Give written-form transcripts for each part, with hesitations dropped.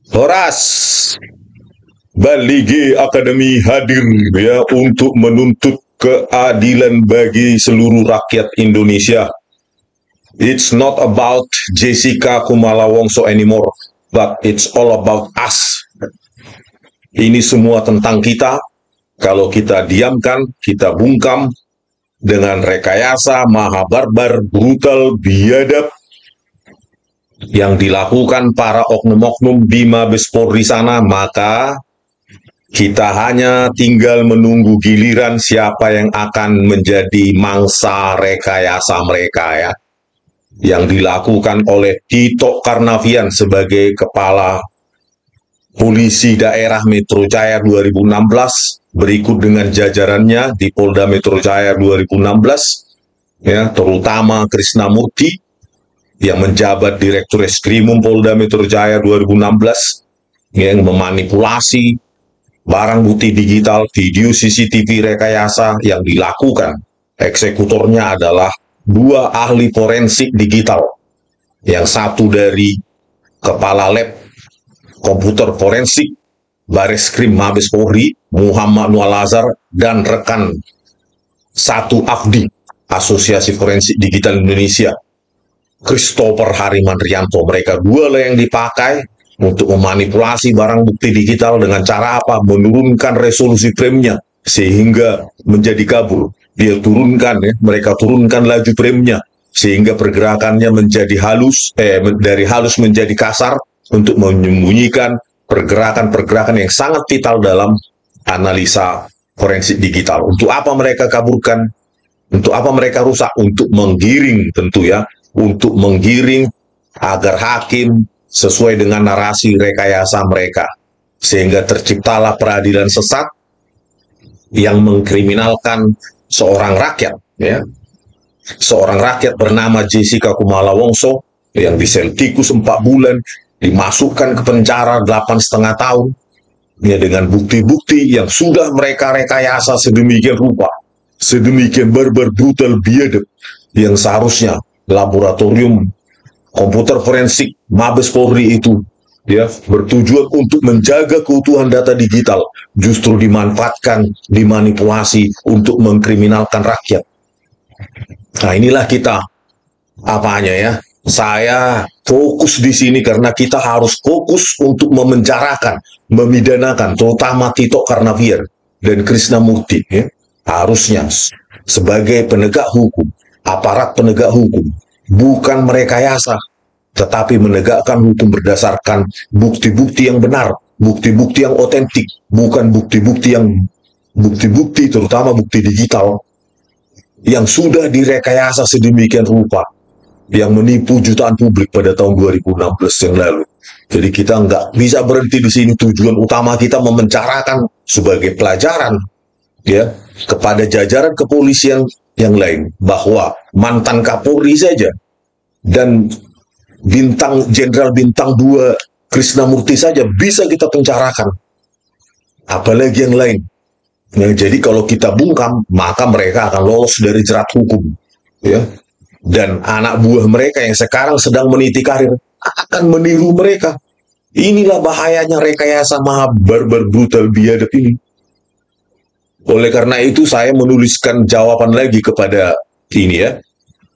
Horas, Baligi Akademi hadir ya untuk menuntut keadilan bagi seluruh rakyat Indonesia. It's not about Jessica Kumala Wongso anymore, but it's all about us. Ini semua tentang kita. Kalau kita diamkan, kita bungkam dengan rekayasa maha barbar, brutal, biadab yang dilakukan para oknum-oknum di Mabes Polri sana, maka kita hanya tinggal menunggu giliran siapa yang akan menjadi mangsa rekayasa mereka ya. Yang dilakukan oleh Tito Karnavian sebagai Kepala Polisi Daerah Metro Jaya 2016, berikut dengan jajarannya di Polda Metro Jaya 2016, ya, terutama Krisnamurti yang menjabat Direktur Reskrimum Polda Metro Jaya 2016, yang memanipulasi barang bukti digital, video CCTV rekayasa yang dilakukan. Eksekutornya adalah dua ahli forensik digital, yang satu dari Kepala Lab Komputer Forensik Bareskrim Mabes Polri, Muhammad Nualazar, dan rekan satu AFDI, Asosiasi Forensik Digital Indonesia, Christopher Harimanrianto. Mereka dua lah yang dipakai untuk memanipulasi barang bukti digital dengan cara apa? Menurunkan resolusi frame-nya sehingga menjadi kabur. Dia turunkan ya, mereka turunkan laju frame-nya sehingga pergerakannya menjadi halus, dari halus menjadi kasar untuk menyembunyikan pergerakan-pergerakan yang sangat vital dalam analisa forensik digital. Untuk apa mereka kaburkan? Untuk apa mereka rusak? Untuk menggiring tentu ya, untuk menggiring agar hakim sesuai dengan narasi rekayasa mereka, sehingga terciptalah peradilan sesat yang mengkriminalkan seorang rakyat ya. Seorang rakyat bernama Jessica Kumala Wongso yang disel tikus 4 bulan, dimasukkan ke penjara 8,5 tahun ya, dengan bukti-bukti yang sudah mereka rekayasa sedemikian rupa, sedemikian barbar, brutal, biadab, yang seharusnya laboratorium komputer forensik Mabes Polri itu ya bertujuan untuk menjaga keutuhan data digital, justru dimanfaatkan, dimanipulasi untuk mengkriminalkan rakyat. Nah, inilah kita apanya ya. Saya fokus di sini karena kita harus fokus untuk memenjarakan, memidanakan, terutama Tito Karnavian dan Krisnamurti ya. Harusnya sebagai penegak hukum, aparat penegak hukum, bukan merekayasa, tetapi menegakkan hukum berdasarkan bukti-bukti yang benar, bukti-bukti yang otentik, bukan bukti-bukti terutama bukti digital yang sudah direkayasa sedemikian rupa, yang menipu jutaan publik pada tahun 2016 yang lalu. Jadi kita nggak bisa berhenti di sini. Tujuan utama kita memenjarakan sebagai pelajaran ya kepada jajaran kepolisian yang lain, bahwa mantan Kapolri saja dan Jenderal Bintang 2 Krisnamurti saja bisa kita penjarakan, apalagi yang lain. Nah, jadi kalau kita bungkam, maka mereka akan lolos dari jerat hukum ya. Dan anak buah mereka yang sekarang sedang meniti karir akan meniru mereka. Inilah bahayanya rekayasa maha barbar, brutal, biadab ini. Oleh karena itu saya menuliskan jawaban lagi kepada ini ya.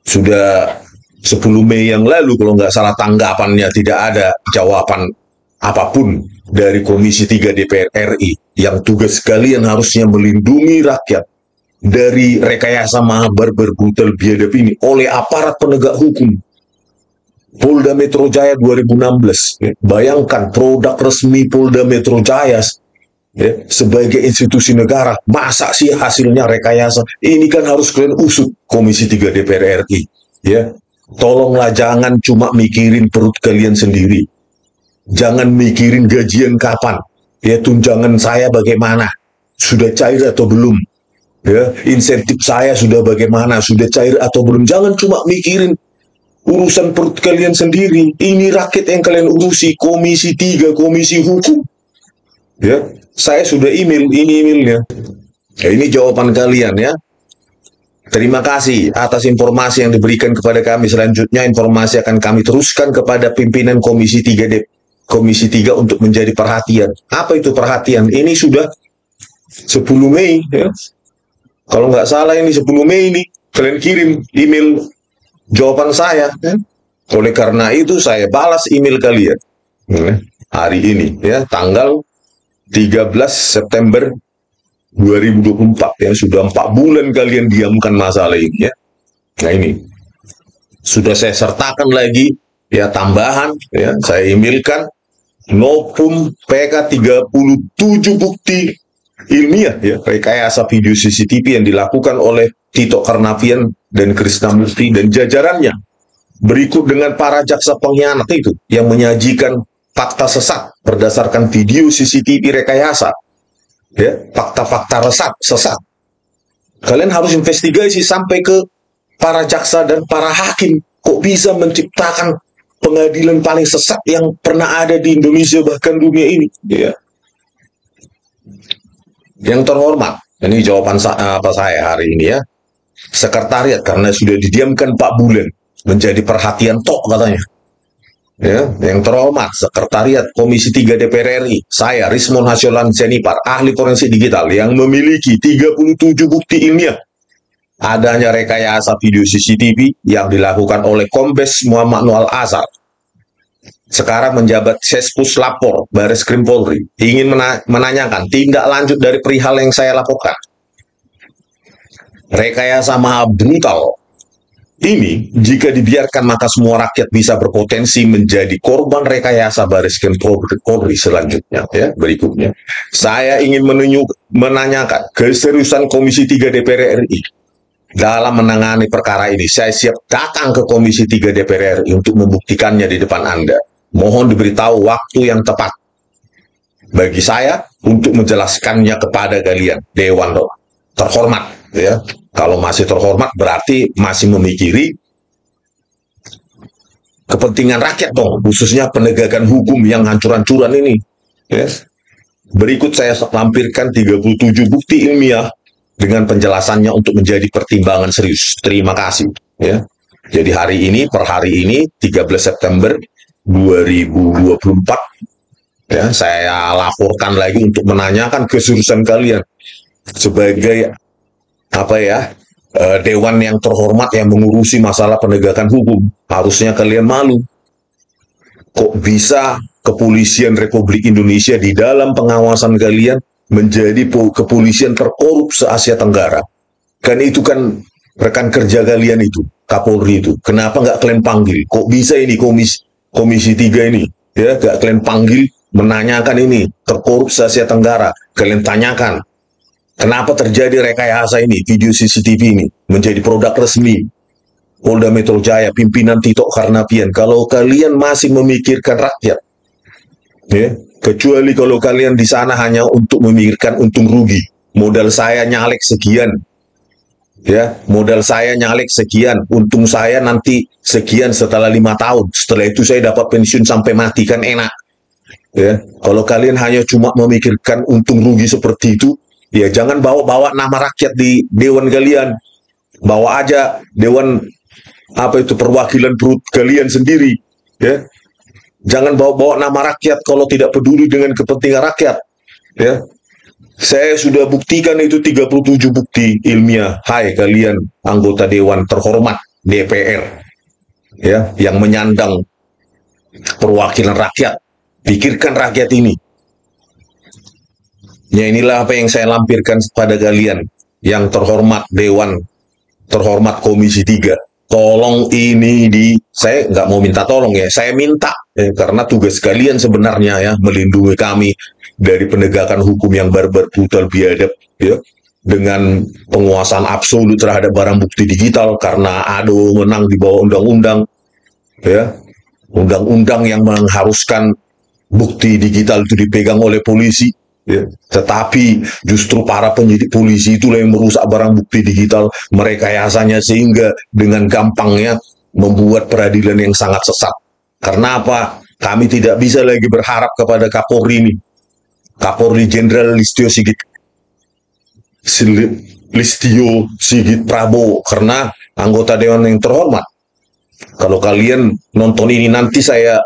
Sudah 10 Mei yang lalu kalau nggak salah tanggapannya, tidak ada jawaban apapun dari Komisi 3 DPR RI yang tugas kalian harusnya melindungi rakyat dari rekayasa maha barbar, brutal, biadab ini oleh aparat penegak hukum. Polda Metro Jaya 2016, ya, bayangkan produk resmi Polda Metro Jaya ya, sebagai institusi negara, masa sih hasilnya rekayasa? Ini kan harus kalian usut, Komisi 3 DPR RI ya. Tolonglah jangan cuma mikirin perut kalian sendiri, jangan mikirin gajian kapan ya, tunjangan saya bagaimana, sudah cair atau belum ya, insentif saya sudah bagaimana, sudah cair atau belum. Jangan cuma mikirin urusan perut kalian sendiri. Ini rakyat yang kalian urusi. Komisi 3, Komisi Hukum ya. Saya sudah email, ini emailnya ya, ini jawaban kalian ya. Terima kasih atas informasi yang diberikan kepada kami. Selanjutnya informasi akan kami teruskan kepada pimpinan Komisi 3 Komisi 3 untuk menjadi perhatian. Apa itu perhatian? Ini sudah 10 Mei, ya. Kalau nggak salah ini 10 Mei ini, kalian kirim email jawaban saya. Ya. Oleh karena itu saya balas email kalian. Ya. Hari ini, ya, tanggal 13 September 2024, ya, sudah 4 bulan kalian diamkan masalah ini, ya. Nah ini, sudah saya sertakan lagi, ya, tambahan, ya, saya emailkan Novum PK 37 bukti ilmiah, ya, rekayasa video CCTV yang dilakukan oleh Tito Karnavian dan Krisnamurti dan jajarannya. Berikut dengan para jaksa pengkhianat itu yang menyajikan fakta sesat berdasarkan video CCTV rekayasa, ya, fakta-fakta sesat. Kalian harus investigasi sampai ke para jaksa dan para hakim. Kok bisa menciptakan pengadilan paling sesat yang pernah ada di Indonesia bahkan dunia ini, ya. Yang terhormat, ini jawaban saya hari ini, ya. Sekretariat, karena sudah didiamkan 4 bulan, menjadi perhatian tok katanya. Ya, yang terhormat, Sekretariat Komisi 3 DPR RI, saya Rismon Hasyolan Senipar, ahli forensik digital yang memiliki 37 bukti ilmiah adanya rekayasa video CCTV yang dilakukan oleh Kombes Muhammad Noel Azhar. Sekarang menjabat Sespus Lapor Baris Krim Polri, ingin menanyakan tindak lanjut dari perihal yang saya laporkan. Rekayasa maha brutal ini, jika dibiarkan maka semua rakyat bisa berpotensi menjadi korban rekayasa Baris Krim Polri selanjutnya, ya. Berikutnya, saya ingin menanyakan keseriusan Komisi 3 DPR RI dalam menangani perkara ini. Saya siap datang ke Komisi 3 DPR RI untuk membuktikannya di depan Anda. Mohon diberitahu waktu yang tepat bagi saya untuk menjelaskannya kepada kalian, Dewan terhormat, ya. Kalau masih terhormat berarti masih memikiri kepentingan rakyat dong, khususnya penegakan hukum yang hancur-hancuran ini, ya. Berikut saya lampirkan 37 bukti ilmiah dengan penjelasannya untuk menjadi pertimbangan serius. Terima kasih, ya. Jadi hari ini, per hari ini 13 September 2024, ya, saya laporkan lagi untuk menanyakan keseriusan kalian sebagai apa, ya, dewan yang terhormat yang mengurusi masalah penegakan hukum. Harusnya kalian malu. Kok bisa kepolisian Republik Indonesia di dalam pengawasan kalian menjadi kepolisian terkorup se-Asia Tenggara? Kan itu kan rekan kerja kalian itu, Kapolri itu. Kenapa nggak kalian panggil? Kok bisa ini komisi 3 ini, ya, nggak kalian panggil menanyakan ini, terkorup se-Asia Tenggara? Kalian tanyakan kenapa terjadi rekayasa ini, video CCTV ini menjadi produk resmi Polda Metro Jaya, pimpinan Tito Karnavian. Kalau kalian masih memikirkan rakyat, ya, kecuali kalau kalian di sana hanya untuk memikirkan untung rugi. Modal saya nyalek sekian, ya, modal saya nyalek sekian, untung saya nanti sekian setelah 5 tahun. Setelah itu saya dapat pensiun sampai mati, kan enak, ya. Kalau kalian hanya cuma memikirkan untung rugi seperti itu, ya jangan bawa-bawa nama rakyat di dewan kalian. Bawa aja dewan apa itu perwakilan perut kalian sendiri, ya. Jangan bawa-bawa nama rakyat kalau tidak peduli dengan kepentingan rakyat, ya. Saya sudah buktikan itu 37 bukti ilmiah. Hai kalian anggota dewan terhormat DPR, ya, yang menyandang perwakilan rakyat. Pikirkan rakyat ini. Ya, inilah apa yang saya lampirkan kepada kalian yang terhormat Dewan Terhormat Komisi 3. Tolong ini saya nggak mau minta tolong, ya, saya minta, ya, karena tugas kalian sebenarnya, ya, melindungi kami dari penegakan hukum yang barbar, brutal, biadab, ya, dengan penguasaan absolut terhadap barang bukti digital karena ada menang di bawah undang-undang, ya, undang-undang yang mengharuskan bukti digital itu dipegang oleh polisi. Ya, tetapi justru para penyidik polisi itulah yang merusak barang bukti digital, merekayasanya sehingga dengan gampangnya membuat peradilan yang sangat sesat. Karena apa? Kami tidak bisa lagi berharap kepada Kapolri ini, Kapolri Jenderal Listio Sigit Prabowo, karena anggota dewan yang terhormat. Kalau kalian nonton ini nanti saya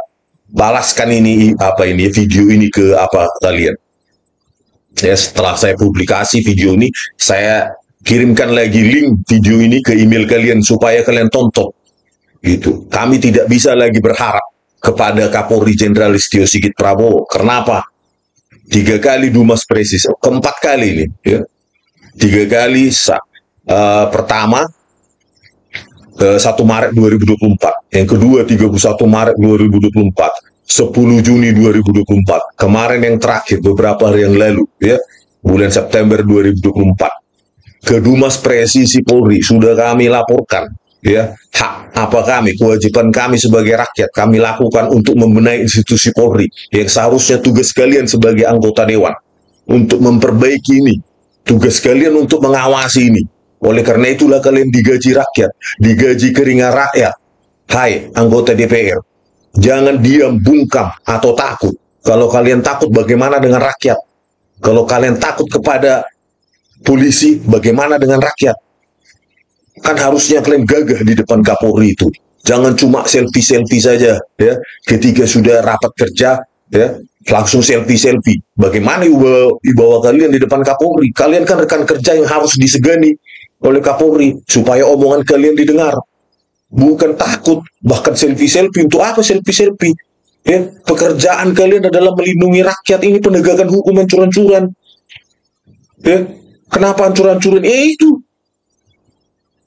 balaskan ini video ini ke kalian. Ya, setelah saya publikasi video ini, saya kirimkan lagi link video ini ke email kalian supaya kalian tonton. Gitu. Kami tidak bisa lagi berharap kepada Kapolri Jenderal Listio Sigit Prabowo. Kenapa? 3 kali Dumas Presis, keempat kali ini. Ya. 3 kali, pertama 1 Maret 2024, yang kedua 31 Maret 2024, 10 Juni 2024, kemarin yang terakhir beberapa hari yang lalu, ya, bulan September 2024, ke Dumas Presisi Polri sudah kami laporkan, ya, hak apa kami, kewajiban kami sebagai rakyat kami lakukan untuk membenahi institusi Polri yang seharusnya tugas kalian sebagai anggota dewan untuk memperbaiki ini, tugas kalian untuk mengawasi ini. Oleh karena itulah kalian digaji rakyat, digaji keringat rakyat. Hai anggota DPR, jangan diam, bungkam, atau takut. Kalau kalian takut, bagaimana dengan rakyat? Kalau kalian takut kepada polisi, bagaimana dengan rakyat? Kan harusnya kalian gagah di depan Kapolri itu. Jangan cuma selfie-selfie saja, ya. Ketika sudah rapat kerja, ya, langsung selfie-selfie. Bagaimana wibawa kalian di depan Kapolri? Kalian kan rekan kerja yang harus disegani oleh Kapolri supaya omongan kalian didengar. Bukan takut, bahkan selfie-selfie. Untuk apa selfie-selfie? Ya, pekerjaan kalian adalah melindungi rakyat. Ini penegakan hukum ancur-ancuran. Ya, kenapa ancur-ancuran? Itu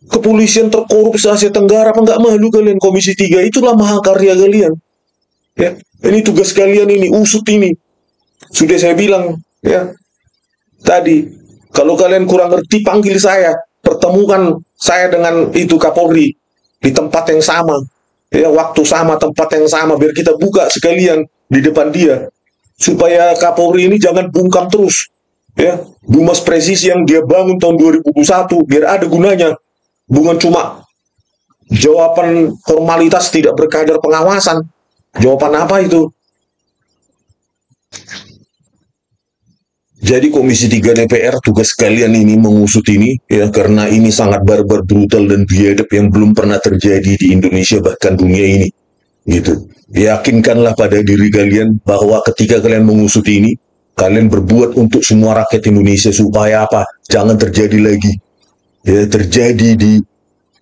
kepolisian terkorup se-Asia Tenggara. Apa nggak malu kalian? Komisi 3 itulah mahakarya kalian. Ya, ini tugas kalian, ini usut ini. Sudah saya bilang, ya, tadi, kalau kalian kurang ngerti, panggil saya, pertemukan saya dengan itu Kapolri di tempat yang sama, ya, waktu sama, tempat yang sama, biar kita buka sekalian di depan dia, supaya Kapolri ini jangan bungkam terus, ya. Dumas Presisi yang dia bangun tahun 2021 biar ada gunanya, bukan cuma jawaban formalitas tidak berkadar pengawasan. Jawaban apa itu? Jadi Komisi 3 DPR, tugas kalian ini mengusut ini, ya, karena ini sangat barbar, brutal, dan biadab yang belum pernah terjadi di Indonesia, bahkan dunia ini. Gitu. Yakinkanlah pada diri kalian bahwa ketika kalian mengusut ini, kalian berbuat untuk semua rakyat Indonesia supaya apa? Jangan terjadi lagi. Ya,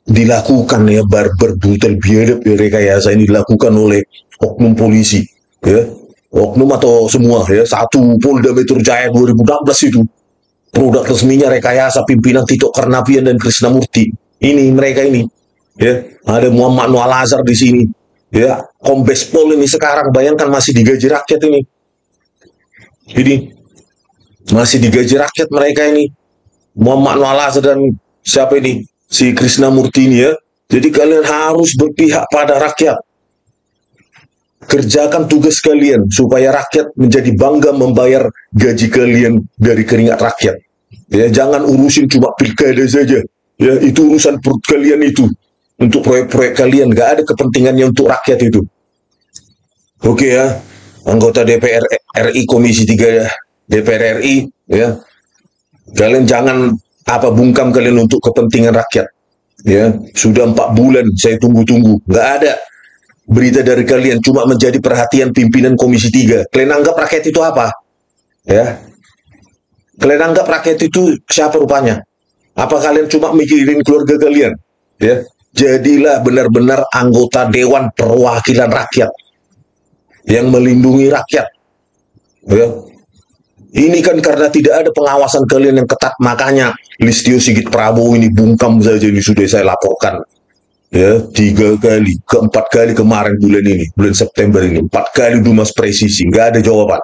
dilakukan, ya, barbar, brutal, biadab, ya, rekayasa ini dilakukan oleh oknum polisi, ya. Oknum atau semua, ya, 1 Polda Metro Jaya 2016 itu produk resminya rekayasa pimpinan Tito Karnavian dan Krisnamurti. Ini mereka ini, ya, ada Muhammad Noah Lazar di sini, ya, Kombes Pol ini sekarang, bayangkan masih digaji rakyat ini masih digaji rakyat mereka ini, Muhammad Noah Lazar dan siapa ini, si Krisnamurti ini, ya. Jadi kalian harus berpihak pada rakyat. Kerjakan tugas kalian supaya rakyat menjadi bangga membayar gaji kalian dari keringat rakyat. Ya, jangan urusin cuma pilkada saja. Ya, itu urusan perut kalian itu. Untuk proyek-proyek kalian, gak ada kepentingannya untuk rakyat itu. Oke, ya, anggota DPR RI, Komisi 3 DPR RI, ya, kalian jangan bungkam kalian untuk kepentingan rakyat. Ya, sudah 4 bulan saya tunggu-tunggu, gak ada berita dari kalian, cuma menjadi perhatian pimpinan Komisi 3. Kalian anggap rakyat itu apa? Ya. Kalian anggap rakyat itu siapa rupanya? Apa kalian cuma mikirin keluarga kalian? Ya. Jadilah benar-benar anggota Dewan Perwakilan Rakyat yang melindungi rakyat. Ya. Ini kan karena tidak ada pengawasan kalian yang ketat, makanya Listio Sigit Prabowo ini bungkam saja, ini sudah saya laporkan. Ya, 3 kali, keempat kali kemarin bulan September ini, 4 kali Dumas Presisi, nggak ada jawaban.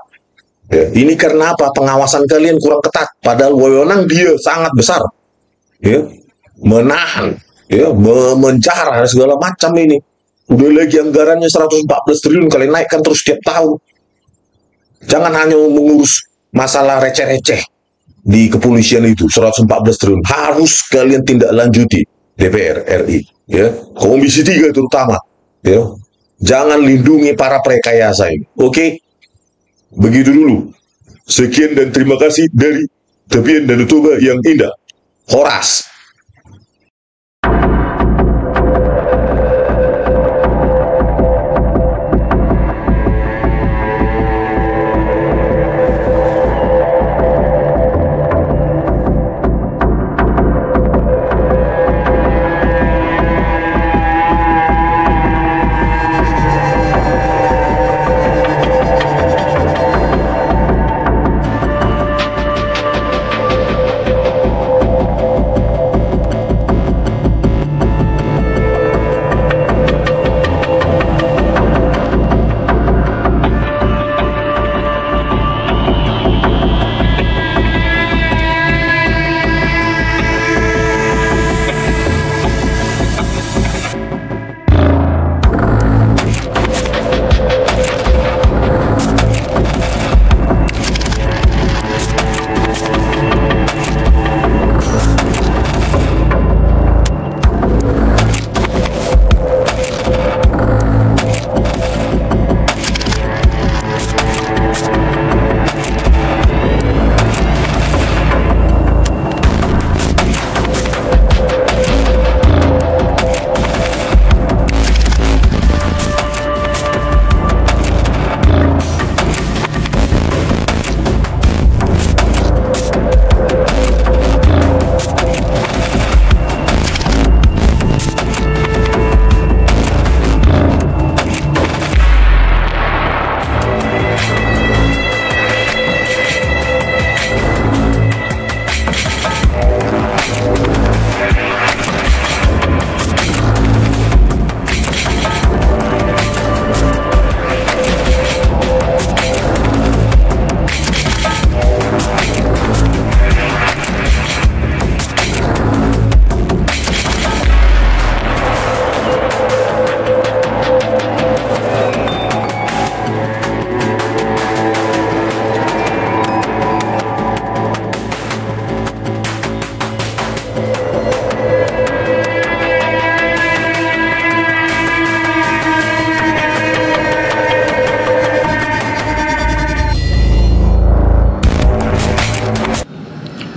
Ya, ini karena apa? Pengawasan kalian kurang ketat, padahal wewenang dia sangat besar. Ya, menahan, ya, mencara segala macam ini. Udah lagi anggarannya 114 triliun, kalian naikkan terus setiap tahun. Jangan hanya mengurus masalah receh-receh di kepolisian itu, 114 triliun. Harus kalian tindak lanjuti, DPR RI. Ya, Komisi 3 terutama, ya, jangan lindungi para prekayasa ini. Oke, begitu dulu. Sekian dan terima kasih dari Tepian Danau Toba yang indah, Horas.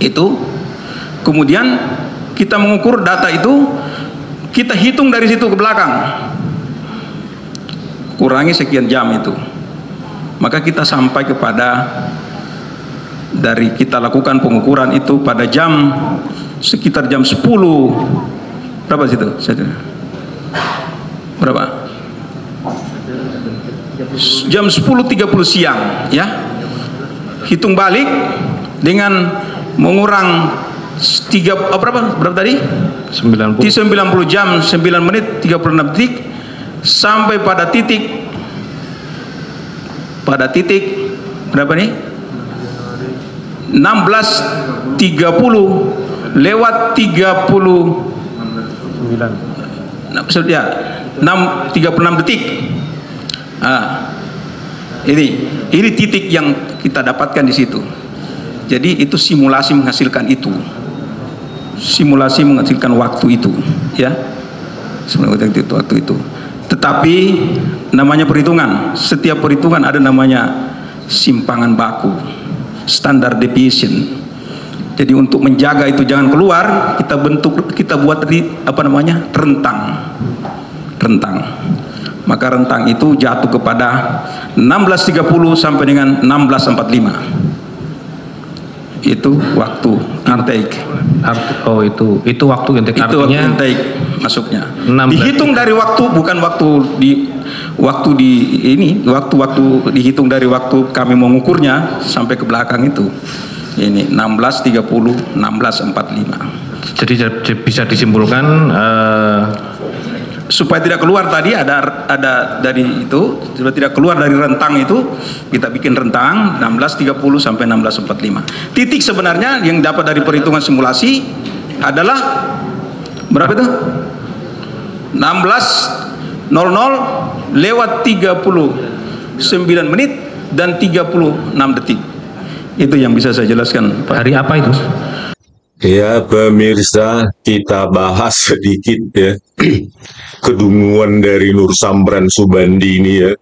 Itu kemudian kita mengukur data itu, kita hitung dari situ ke belakang, kurangi sekian jam itu, maka kita sampai kepada, dari kita lakukan pengukuran itu pada jam sekitar jam 10 berapa situ? Berapa? Jam 10.30 siang, ya. Hitung balik dengan mengurang berapa tadi? 90 jam 9 menit 36 detik sampai pada titik berapa nih? 16.30 lewat 36 detik. Ini titik yang kita dapatkan di situ. Jadi itu simulasi menghasilkan itu. Simulasi menghasilkan waktu itu, ya. Waktu itu. Tetapi namanya perhitungan. Setiap perhitungan ada namanya simpangan baku, standard deviation. Jadi untuk menjaga itu jangan keluar, kita buat rentang. Maka rentang itu jatuh kepada 16.30 sampai dengan 16.45. Itu waktu intake. Oh, itu waktu intake. Itu waktu intake masuknya. Dihitung dari waktu, bukan waktu dihitung dari waktu kami mengukurnya sampai ke belakang itu. Ini 16.30, 16.45. Jadi bisa disimpulkan supaya tidak keluar tadi ada dari itu, sudah tidak keluar dari rentang itu, kita bikin rentang 16.30 sampai 16.45. Titik sebenarnya yang dapat dari perhitungan simulasi adalah berapa itu? 16.00 lewat 39 menit dan 36 detik. Itu yang bisa saya jelaskan, Pak. Hari apa itu? Ya, pemirsa, kita bahas sedikit ya kedunguan dari Nur Samran Subandi ini ya.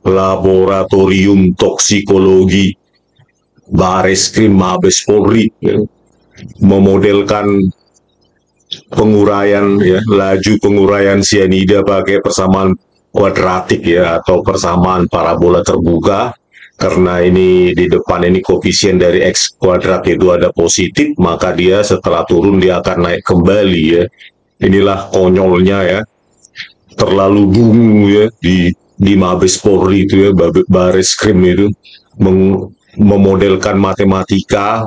Laboratorium Toksikologi Bareskrim Mabes Polri ya, memodelkan laju penguraian sianida pakai persamaan kuadratik ya, atau persamaan parabola terbuka. Karena ini di depan ini koefisien dari X kuadrat itu ada positif, maka dia setelah turun dia akan naik kembali ya. Inilah konyolnya ya, terlalu bungu ya di Mabes Polri itu ya, Bareskrim itu memodelkan matematika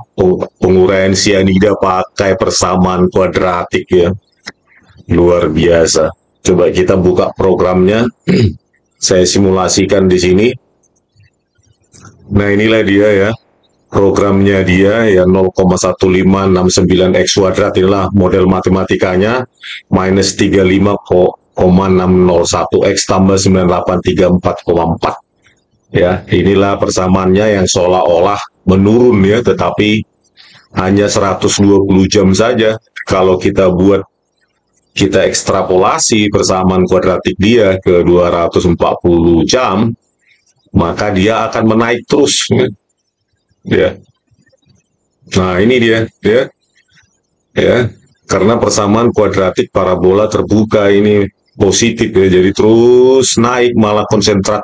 penguraian sianida pakai persamaan kuadratik ya. Luar biasa. Coba kita buka programnya. Saya simulasikan di sini. Nah, inilah dia ya, programnya dia ya, 0,1569 X kuadrat, inilah model matematikanya, minus 35,601 X tambah 9834,4 ya. Inilah persamaannya yang seolah-olah menurun ya, tetapi hanya 120 jam saja. Kalau kita ekstrapolasi persamaan kuadratik dia ke 240 jam, maka dia akan menaik terus ya. Nah, ini dia ya, karena persamaan kuadratik parabola terbuka ini positif ya, jadi terus naik, malah konsentrat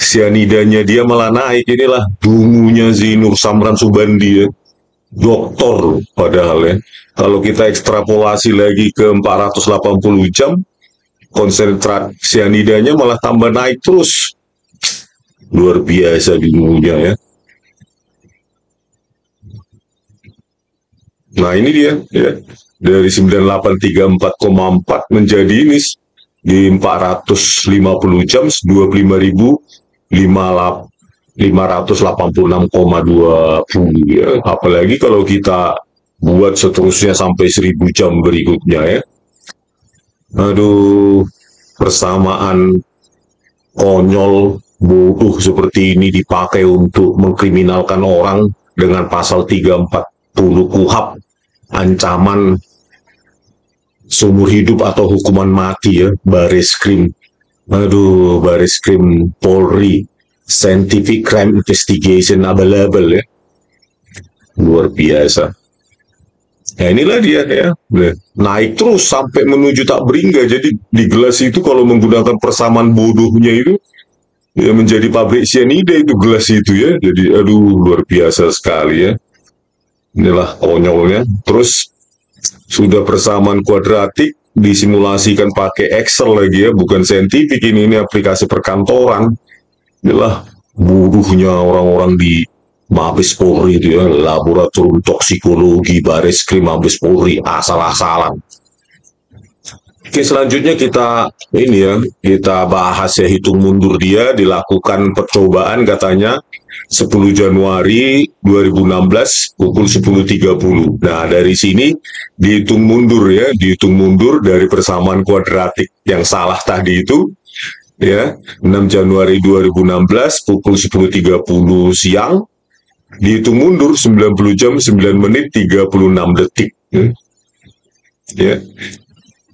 sianidanya dia malah naik. Inilah dungunya si Nur Samran Subandi ya, doktor padahal ya. Kalau kita ekstrapolasi lagi ke 480 jam, konsentrat sianidanya malah tambah naik terus. Luar biasa dungunya ya. Nah, ini dia ya, dari 9834,4 menjadi ini di 450 jam 25.586,20 ya. Apalagi kalau kita buat seterusnya sampai 1000 jam berikutnya ya. Aduh, persamaan konyol bodoh seperti ini dipakai untuk mengkriminalkan orang dengan pasal 340 KUHP, ancaman seumur hidup atau hukuman mati ya. Bareskrim, aduh, Bareskrim Polri, Scientific Crime Investigation abal-abal ya, luar biasa. Ya inilah dia ya, naik terus sampai menuju tak beringga. Jadi di gelas itu kalau menggunakan persamaan bodohnya itu, ya menjadi pabrik cyanida itu gelas itu ya. Jadi aduh luar biasa sekali ya. Inilah konyolnya. Terus sudah persamaan kuadratik disimulasikan pakai Excel lagi ya, bukan saintifik ini aplikasi perkantoran. Inilah bodohnya orang-orang di Mabes Polri itu ya, laboratorium toksikologi Bareskrim Mabes Polri, asal-asalan. Oke, selanjutnya kita bahas ya, hitung mundur dia dilakukan percobaan katanya 10 Januari 2016 pukul 10.30. Nah, dari sini dihitung mundur dari persamaan kuadratik yang salah tadi itu ya, 6 Januari 2016 pukul 10.30 siang, dihitung mundur 90 jam 9 menit 36 detik. Ya.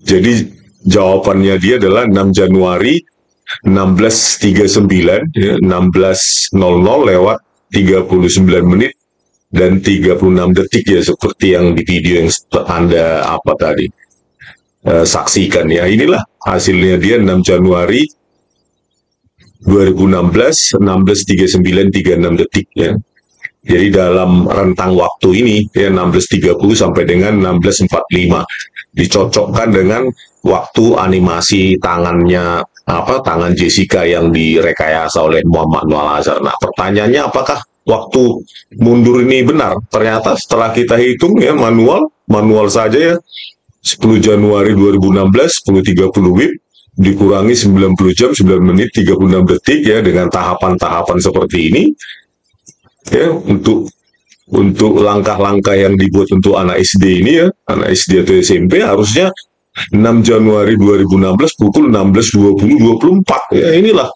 Jadi jawabannya dia adalah 6 Januari 16.39 ya, 16.00 lewat 39 menit dan 36 detik ya, seperti yang di video yang Anda saksikan ya. Inilah hasilnya dia 6 Januari 2016 16.39 36 detik ya. Jadi dalam rentang waktu ini ya 16.30 sampai dengan 16.45 dicocokkan dengan waktu animasi tangan Jessica yang direkayasa oleh Muhammad Noel Azhar. Nah, pertanyaannya apakah waktu mundur ini benar? Ternyata setelah kita hitung ya manual saja ya, 10 Januari 2016 10.30 WIB dikurangi 90 jam 9 menit 36 detik ya, dengan tahapan-tahapan seperti ini ya, untuk langkah-langkah yang dibuat untuk anak SD ini ya, anak SD atau SMP harusnya 6 Januari 2016 pukul 16.20-24 ya. Inilah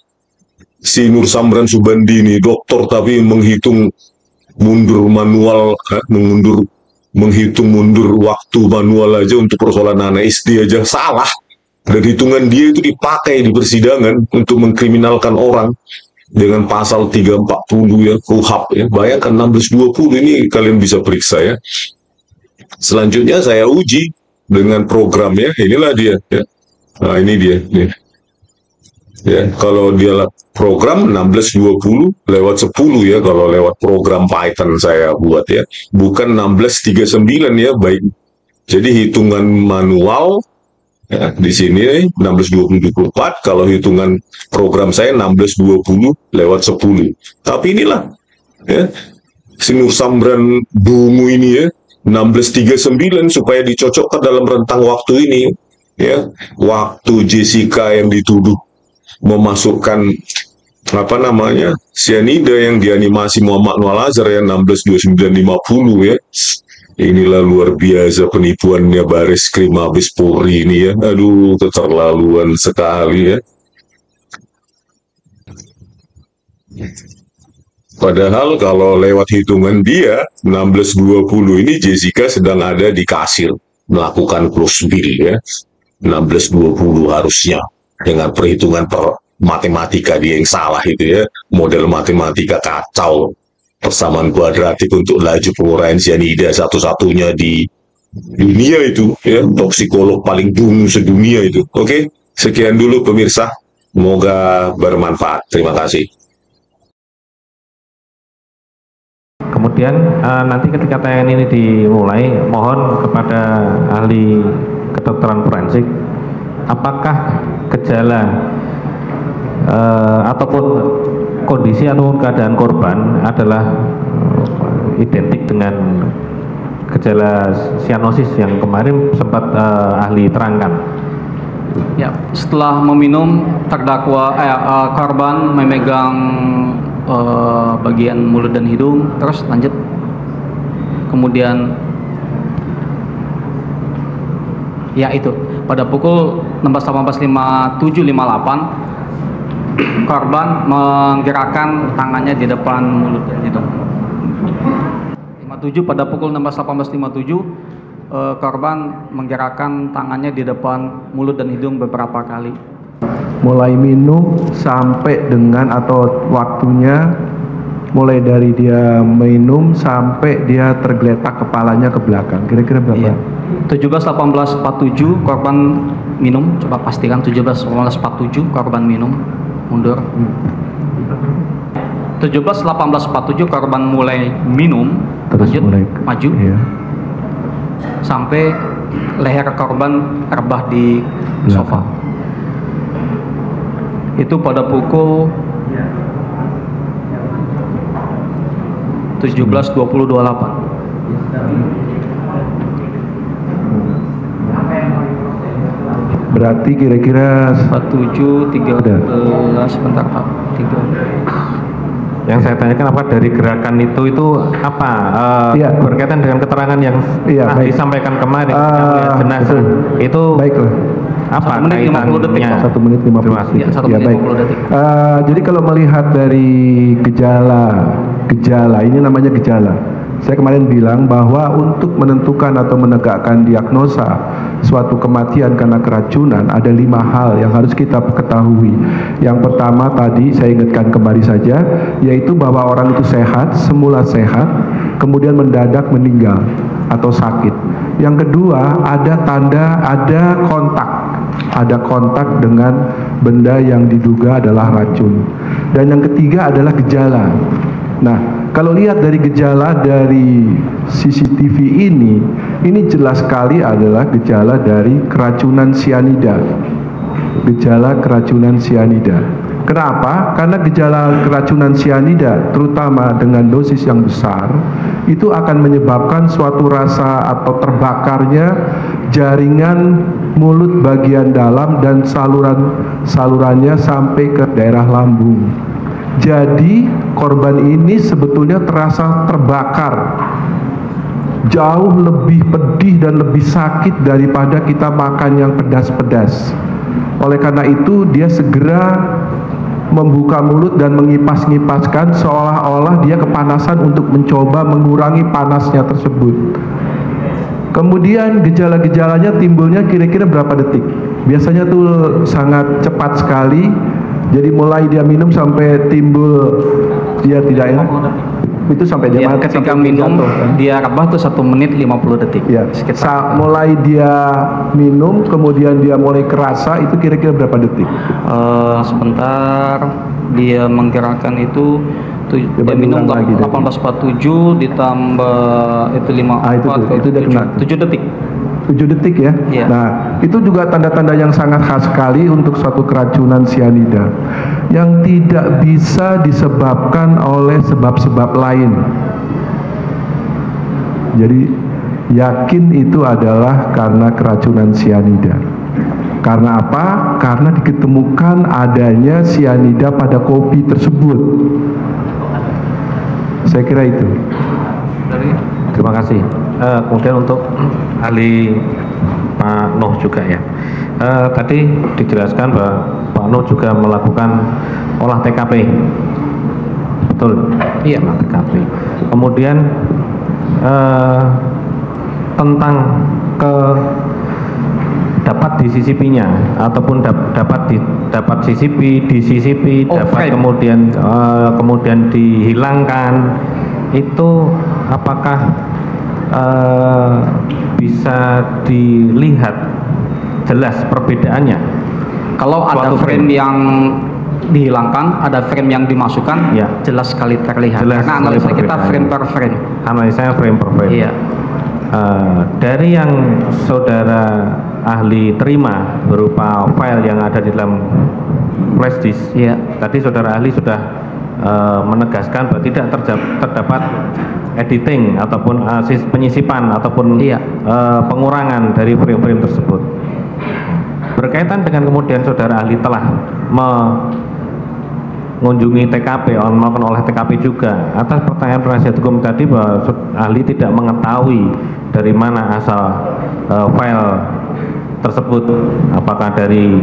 si Nur Samran Subandi ini, dokter tapi menghitung mundur manual, menghitung mundur waktu manual aja untuk persoalan anak SD aja salah, dan hitungan dia itu dipakai di persidangan untuk mengkriminalkan orang dengan pasal 340 ya, KUHP ya. Bayangkan 1620 ini kalian bisa periksa ya. Selanjutnya saya uji dengan programnya, inilah dia ya. Nah, ini dia nih. Ya, kalau dia program 1620 lewat 10 ya, kalau lewat program Python saya buat ya. Bukan 1639 ya, baik. Jadi hitungan manual ya, di sini 16.20-24, kalau hitungan program saya 16.20 lewat 10. Tapi inilah ya, si Nur Samran Bungu ini ya, 16.39 supaya dicocokkan dalam rentang waktu ini ya, waktu Jessica yang dituduh memasukkan cyanida yang dianimasi Muhammad Noel Azhar ya, 16.29.50 ya. Inilah luar biasa penipuannya Bareskrim Mabes Polri ini ya. Aduh, keterlaluan sekali ya. Padahal kalau lewat hitungan dia 16.20 ini Jessica sedang ada di kasir melakukan close bill ya. 16.20 harusnya, dengan perhitungan matematika dia yang salah itu ya. Model matematika kacau. Persamaan kuadratik untuk laju penguraian cyanida satu-satunya di dunia itu ya, toksikolog paling bungu sedunia itu. Oke, sekian dulu pemirsa, semoga bermanfaat. Terima kasih. Kemudian nanti ketika tayangan ini dimulai, mohon kepada ahli kedokteran forensik, apakah gejala ataupun kondisi atau keadaan korban adalah identik dengan gejala sianosis yang kemarin sempat ahli terangkan. Ya, setelah meminum korban memegang bagian mulut dan hidung, terus lanjut. Kemudian ya itu pada pukul 16.18.57.58 korban menggerakkan tangannya di depan mulut dan hidung. 57 pada pukul 16.18.57 korban menggerakkan tangannya di depan mulut dan hidung beberapa kali. Mulai minum sampai dengan atau waktunya mulai dari dia minum sampai dia tergeletak kepalanya ke belakang, kira-kira berapa? Iya. 17.18.47 korban minum, coba pastikan 17.18.47 korban minum, mundur. 17.18.47 korban mulai minum, Terus lanjut, mulai maju, iya. sampai leher korban rebah di sofa. Itu pada pukul 17.20.28. Berarti kira-kira 47.13 sebentar Pak. 3. Yang saya tanyakan apa dari gerakan itu apa Iya. berkaitan dengan keterangan yang Baik. disampaikan kemarin melihat jenazah itu baiklah. apa 1 menit 50 detik, kaitannya? 1 menit 50 Terima kasih. detik. 1 menit baik. 50 detik. Jadi kalau melihat dari gejala, ini namanya gejala. Saya kemarin bilang bahwa untuk menentukan atau menegakkan diagnosa suatu kematian karena keracunan ada 5 hal yang harus kita ketahui. Yang pertama tadi saya ingatkan kembali saja, yaitu bahwa orang itu sehat, semula sehat, kemudian mendadak meninggal atau sakit. Yang kedua ada kontak dengan benda yang diduga adalah racun. Dan yang ketiga adalah gejala. Nah, kalau lihat dari gejala dari CCTV ini jelas sekali adalah gejala dari keracunan sianida. Gejala keracunan sianida. Kenapa? Karena gejala keracunan sianida, terutama dengan dosis yang besar, itu akan menyebabkan suatu rasa atau terbakarnya jaringan mulut bagian dalam dan salurannya sampai ke daerah lambung. Jadi korban ini sebetulnya terasa terbakar, jauh lebih pedih dan lebih sakit daripada kita makan yang pedas-pedas. Oleh karena itu dia segera membuka mulut dan mengipas-ngipaskan seolah-olah dia kepanasan untuk mencoba mengurangi panasnya tersebut. Kemudian gejala-gejalanya timbulnya kira-kira berapa detik? Biasanya tuh sangat cepat sekali. Jadi mulai dia minum sampai timbul dia tidak enak, itu sampai dia mati, ketika sampai minum jatuh, kan? dia rebah tuh 1 menit 50 detik. Ya, mulai dia minum kemudian dia mulai kerasa itu kira-kira berapa detik? Sebentar, dia menggerakkan itu dia minum 18.47 ditambah itu 54 itu dia kena 7 detik. 7 detik ya. Iya. Nah, itu juga tanda-tanda yang sangat khas sekali untuk suatu keracunan sianida yang tidak bisa disebabkan oleh sebab-sebab lain. Jadi yakin itu adalah karena keracunan sianida. Karena apa? Karena diketemukan adanya sianida pada kopi tersebut. Saya kira itu. Terima kasih. Kemudian untuk ahli Pak Nuh juga ya. Tadi dijelaskan bahwa Pak Nuh juga melakukan olah TKP. Betul? Iya, olah TKP. Kemudian tentang dapat disisipinya ataupun dapat disisipi, dapat kemudian dihilangkan, itu apakah bisa dilihat jelas perbedaannya? Kalau ada frame yang dihilangkan, ada frame yang dimasukkan, ya, jelas sekali terlihat. Jelas, karena analisa kita frame per frame. Analisanya frame per frame. Iya. Dari yang saudara ahli terima berupa file yang ada di dalam flash disk, ya, tadi saudara ahli sudah menegaskan bahwa tidak terdapat editing ataupun penyisipan ataupun pengurangan dari frame-frame tersebut. Berkaitan dengan kemudian saudara ahli telah mengunjungi TKP, melakukan olah TKP juga, atas pertanyaan penasihat hukum tadi bahwa ahli tidak mengetahui dari mana asal file tersebut, apakah dari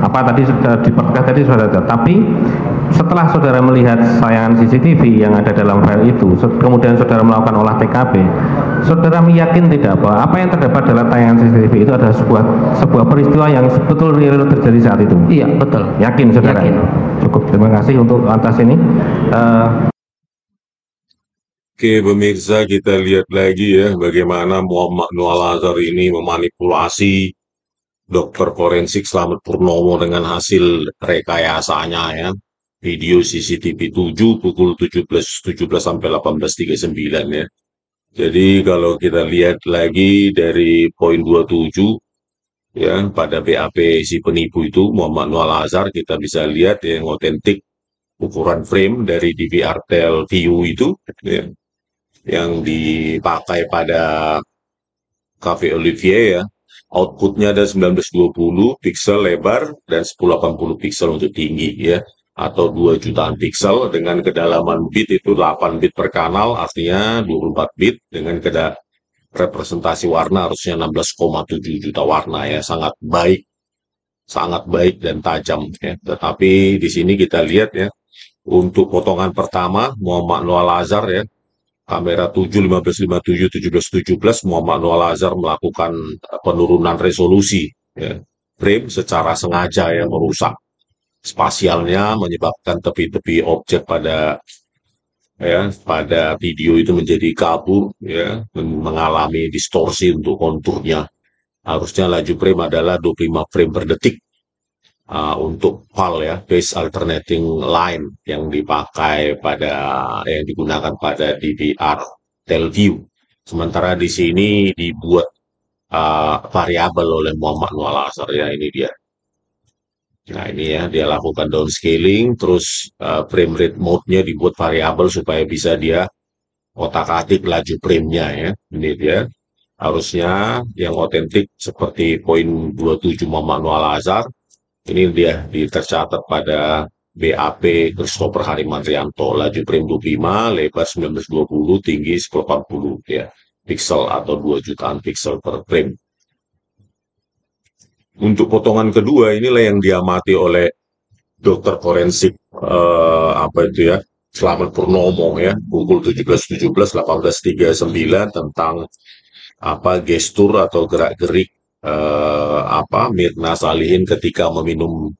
apa tadi sudah dipertegas tadi sudah ada. Tapi setelah saudara melihat tayangan CCTV yang ada dalam file itu, kemudian saudara melakukan olah TKP, saudara yakin tidak bahwa apa yang terdapat dalam tayangan CCTV itu adalah sebuah peristiwa yang betul real terjadi saat itu? Iya, betul. Yakin saudara? Yakin. Cukup, terima kasih untuk atas ini. Oke, pemirsa, kita lihat lagi ya bagaimana Muhammad Noah Lazar ini memanipulasi dokter forensik Slamet Purnomo dengan hasil rekayasanya ya. Video CCTV 7 pukul 17.17 sampai 18.39 ya. Jadi kalau kita lihat lagi dari poin 27 ya pada BAP si penipu itu Muhammad Noah Lazar, kita bisa lihat yang otentik ukuran frame dari DVR Tel View itu ya, yang dipakai pada Cafe Olivier ya. Outputnya ada 1920 pixel lebar dan 1080 pixel untuk tinggi ya, atau 2 jutaan pixel dengan kedalaman bit itu 8 bit per kanal, artinya 24 bit dengan representasi warna harusnya 16,7 juta warna ya, sangat baik dan tajam ya. Tetapi di sini kita lihat ya, untuk potongan pertama Muhammad Noah Lazar ya, kamera 7, 15, 57, 17, 17, Muhammad Noah Lazar melakukan penurunan resolusi ya, frame secara sengaja ya, merusak spasialnya, menyebabkan tepi-tepi objek pada video itu menjadi kabur ya, mengalami distorsi untuk konturnya. Harusnya laju frame adalah 25 frame per detik. Untuk PAL ya, Phase Alternating Line yang digunakan pada DVR Telview. Sementara di sini dibuat variabel oleh Muhammad Noah Lazar ya, ini dia. Nah ini ya, dia lakukan downscaling, terus frame rate mode-nya dibuat variabel supaya bisa dia otak-atik laju frame-nya ya. Ini dia. Harusnya yang otentik seperti poin 27 Muhammad Noah Lazar, ini dia tercatat pada BAP Christopher Harimantrianto, laju frame 25, lebar 1920, tinggi 1080 ya, pixel atau 2 jutaan pixel per frame. Untuk potongan kedua, inilah yang diamati oleh dokter forensik Slamet Purnomo ya, pukul 17.17, 18.39 tentang gestur atau gerak-gerik Mirna Salihin ketika meminum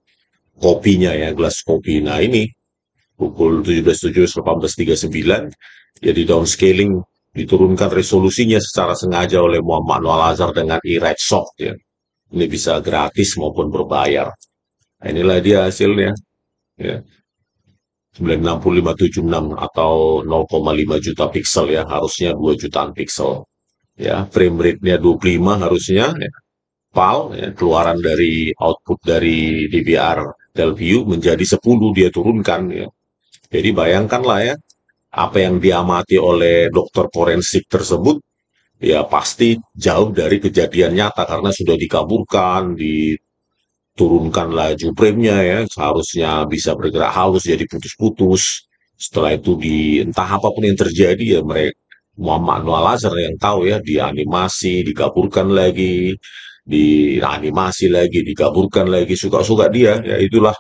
kopinya ya, gelas kopi. Nah ini pukul 17.17, 18.39 jadi downscaling, diturunkan resolusinya secara sengaja oleh Muhammad Noah Lazar dengan iRight Soft ya. Ini bisa gratis maupun berbayar. Nah, inilah dia hasilnya ya. 96576 atau 0,5 juta pixel ya, harusnya 2 jutaan pixel ya. Frame rate-nya 25 harusnya ya. PAL ya, keluaran dari output dari DVR Telview menjadi 10 dia turunkan ya. Jadi bayangkanlah ya, apa yang diamati oleh dokter forensik tersebut ya pasti jauh dari kejadian nyata karena sudah dikaburkan, diturunkan laju frame-nya ya, seharusnya bisa bergerak halus jadi putus-putus. Setelah itu entah apapun yang terjadi ya, mereka Muhammad Noah Lazar yang tahu ya, dianimasi, dikaburkan lagi, dianimasi lagi, dikaburkan lagi, suka-suka dia ya. Itulah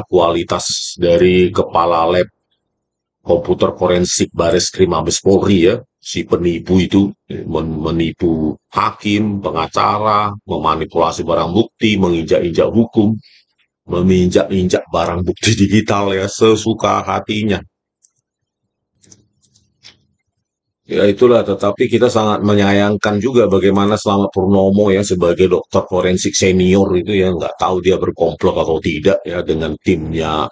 kualitas dari kepala lab komputer forensik Baris Krim Mabes Polri ya, si penipu itu menipu hakim, pengacara, memanipulasi barang bukti, menginjak-injak hukum, meminjak-injak barang bukti digital ya, sesuka hatinya. Ya itulah, tetapi kita sangat menyayangkan juga bagaimana Slamet Purnomo ya sebagai dokter forensik senior itu ya nggak tahu dia berkomplot atau tidak ya dengan timnya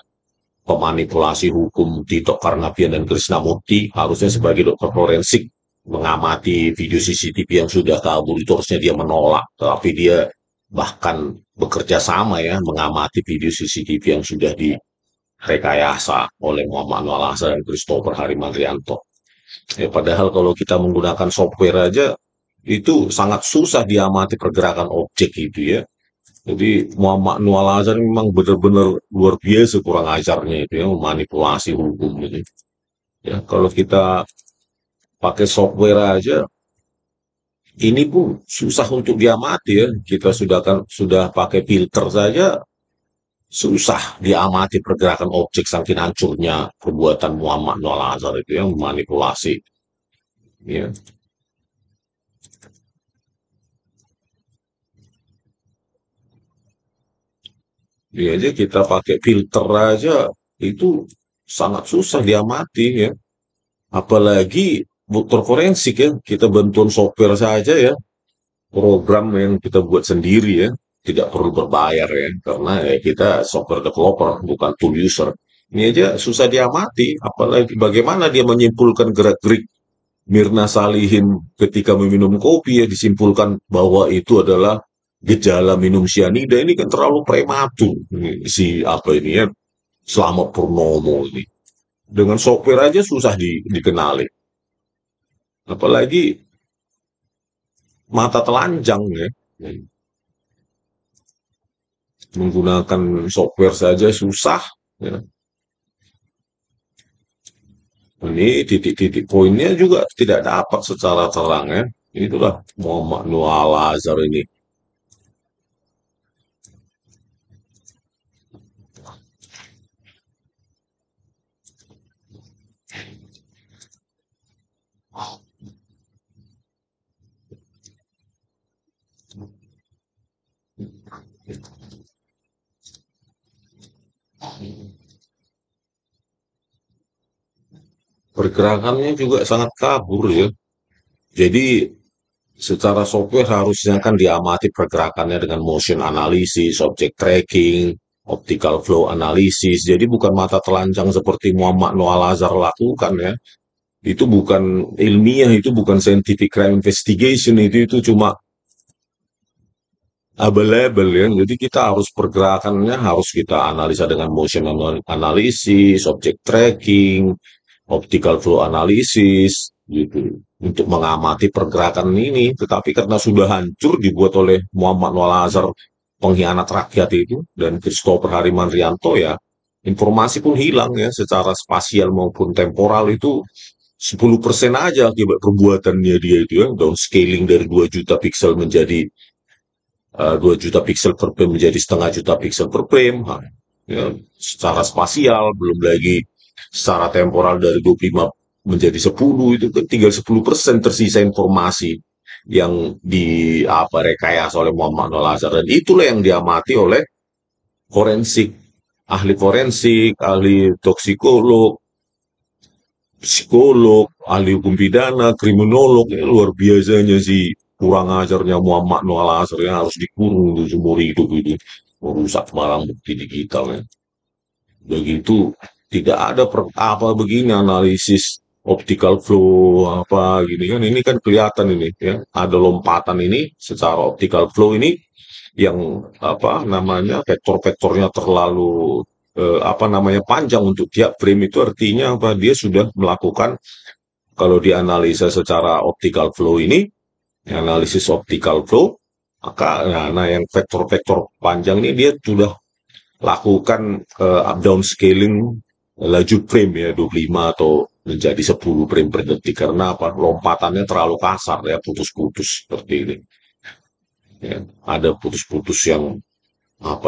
pemanipulasi hukum Tito Karnavian dan Krishnamurti. Harusnya sebagai dokter forensik mengamati video CCTV yang sudah kabur itu harusnya dia menolak, tetapi dia bahkan bekerja sama ya mengamati video CCTV yang sudah direkayasa oleh Muhammad Noah Lazar dan Christopher Harimantrianto. Ya, padahal kalau kita menggunakan software aja itu sangat susah diamati pergerakan objek itu ya. Jadi Muhammad Noah Lazar memang benar-benar luar biasa kurang ajarnya itu ya, memanipulasi hukum gitu. Ya, kalau kita pakai software aja ini pun susah untuk diamati ya. Kita sudah pakai filter saja susah diamati pergerakan objek saking hancurnya perbuatan Muhammad Noah Lazar itu yang memanipulasi. Ya. Ya aja kita pakai filter aja itu sangat susah diamati ya. Apalagi dokter forensik ya, kita bantuan software saja ya, program yang kita buat sendiri ya, tidak perlu berbayar ya, karena ya kita software developer bukan tool user. Ini aja susah diamati, apalagi bagaimana dia menyimpulkan gerak-gerik Mirna Salihin ketika meminum kopi ya, disimpulkan bahwa itu adalah gejala minum sianida. Ini kan terlalu prematur. Ini, si apa ini ya, Slamet Purnomo ini. Dengan software aja susah dikenali. Apalagi mata telanjang ya. Menggunakan software saja susah. Ya. Ini titik-titik poinnya juga tidak dapat secara terang ya. Itulah Muhammad Noah Al-Azhar ini. Pergerakannya juga sangat kabur ya. Jadi secara software harusnya kan diamati pergerakannya dengan motion analysis, object tracking, optical flow analysis. Jadi bukan mata telanjang seperti Muhammad Noah Al-Azhar lakukan ya. Itu bukan ilmiah, itu bukan scientific crime investigation, itu cuma abal-abal ya. Jadi kita harus pergerakannya harus kita analisa dengan motion analysis, object tracking, optical flow analysis gitu untuk mengamati pergerakan ini. Tetapi karena sudah hancur dibuat oleh Muhammad Noah Al-Azhar, pengkhianat rakyat itu, dan Christopher Harimanrianto ya, informasi pun hilang ya secara spasial maupun temporal. Itu 10% aja akibat perbuatannya dia itu ya, downscaling dari 2 juta piksel menjadi 2 juta piksel per frame menjadi setengah juta piksel per frame. Ya, secara spasial, belum lagi secara temporal dari 25 menjadi 10, itu kan tinggal 10% tersisa informasi yang rekayasa oleh Muhammad Noah Al-Azhar. Dan itulah yang diamati oleh forensik, ahli toksikolog, psikolog, ahli hukum pidana, kriminolog. Ini luar biasanya sih kurang ajarnya Muhammad Noah Al-Azhar yang harus dikurung seumur hidup itu, merusak barang bukti digital ya. Begitu tidak ada begini analisis optical flow apa gini kan, ini kan kelihatan ini ya, ada lompatan ini secara optical flow ini yang vektor-vektornya terlalu panjang untuk tiap frame. Itu artinya apa, dia sudah melakukan, kalau dianalisa secara optical flow ini, analisis optical flow, maka yang vektor-vektor panjang ini dia sudah lakukan downscaling laju frame ya, 25 atau menjadi 10 frame per detik. Karena apa? Lompatannya terlalu kasar ya, putus-putus seperti ini. Ya, ada putus-putus yang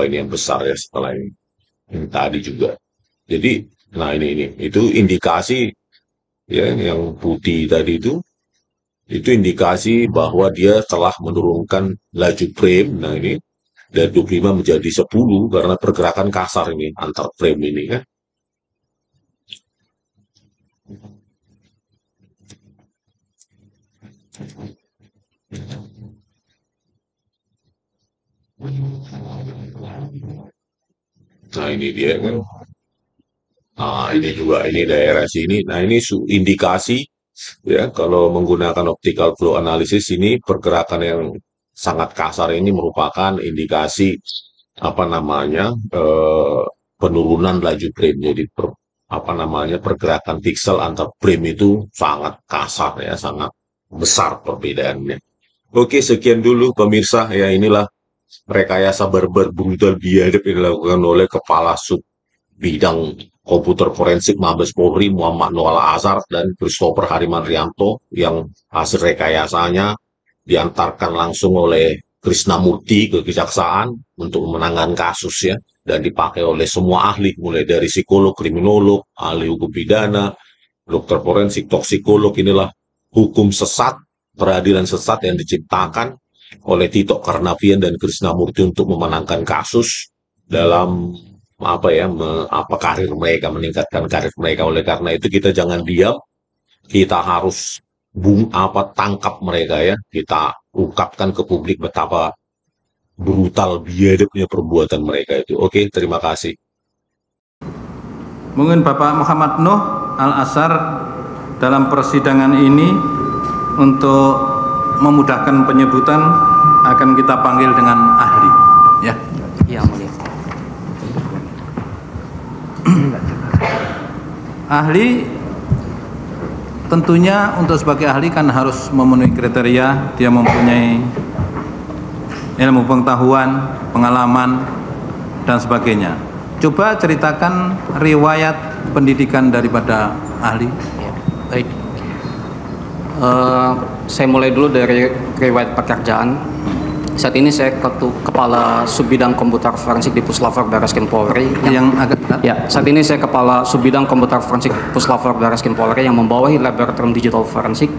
yang besar ya setelah ini. Yang tadi juga. Jadi, nah ini itu indikasi ya, yang putih tadi itu indikasi bahwa dia telah menurunkan laju frame. Nah ini dari 25 menjadi 10 karena pergerakan kasar ini antar frame ini kan. Nah ini dia kan. Nah ini juga, ini daerah sini. Nah ini indikasi ya, kalau menggunakan optical flow analysis ini pergerakan yang sangat kasar ini merupakan indikasi penurunan laju frame. Jadi pergerakan piksel antar frame itu sangat kasar ya, sangat besar perbedaannya. Oke, sekian dulu pemirsa ya, inilah rekayasa barbar brutal biadab yang dilakukan oleh Kepala Sub Bidang Komputer Forensik Mabes Polri Muhammad Noah Al-Azhar dan Christopher Harimanrianto, yang hasil rekayasanya diantarkan langsung oleh Krisnamurti ke Kejaksaan untuk menangani kasus ya, dan dipakai oleh semua ahli, mulai dari psikolog, kriminolog, ahli hukum pidana, dokter forensik, toksikolog. Inilah hukum sesat, peradilan sesat yang diciptakan oleh Tito Karnavian dan Krisnamurti untuk memenangkan kasus dalam karir mereka, meningkatkan karir mereka. Oleh karena itu kita jangan diam, kita harus tangkap mereka ya, kita ungkapkan ke publik betapa brutal biadabnya perbuatan mereka itu. Oke, terima kasih. Mungkin Bapak Muhammad Nuh Al-Azhar dalam persidangan ini untuk memudahkan penyebutan akan kita panggil dengan ahli ya. Iya, mulia. Ahli tentunya untuk sebagai ahli kan harus memenuhi kriteria, dia mempunyai ilmu pengetahuan, pengalaman dan sebagainya. Coba ceritakan riwayat pendidikan daripada ahli. Ya, baik. Saya mulai dulu dari riwayat pekerjaan. Saat ini saya Kepala Subbidang Komputer Forensik di Puslapfor Barreskrim Polri. Saat ini saya Kepala Subbidang Komputer Forensik Puslapfor Barreskrim Polri yang membawahi Laboratorium Digital Forensik.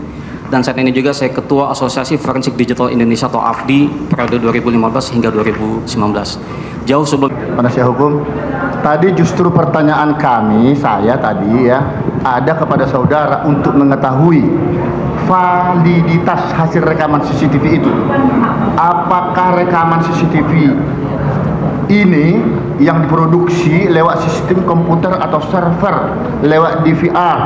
Dan saat ini juga saya Ketua Asosiasi Forensik Digital Indonesia atau AFDI periode 2015 hingga 2019. Jauh sebelum penasihat hukum, tadi justru pertanyaan saya tadi ya, ada kepada saudara untuk mengetahui validitas hasil rekaman CCTV itu. Apakah rekaman CCTV ini yang diproduksi lewat sistem komputer atau server, lewat DVR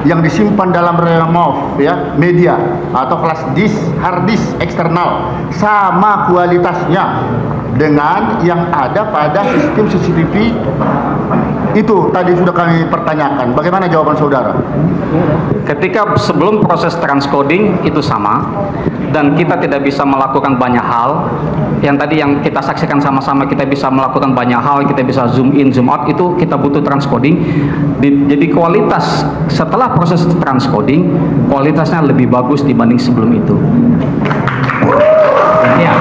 yang disimpan dalam remove ya, media atau flash disk, hard disk eksternal, sama kualitasnya dengan yang ada pada sistem CCTV itu tadi sudah kami pertanyakan. Bagaimana jawaban saudara? ketika sebelum proses transcoding itu sama, dan kita tidak bisa melakukan banyak hal yang tadi yang kita saksikan sama-sama. Kita bisa melakukan banyak hal, kita bisa zoom in, zoom out, itu kita butuh transcoding. Jadi kualitas setelah proses transcoding, kualitasnya lebih bagus dibanding sebelum itu ya.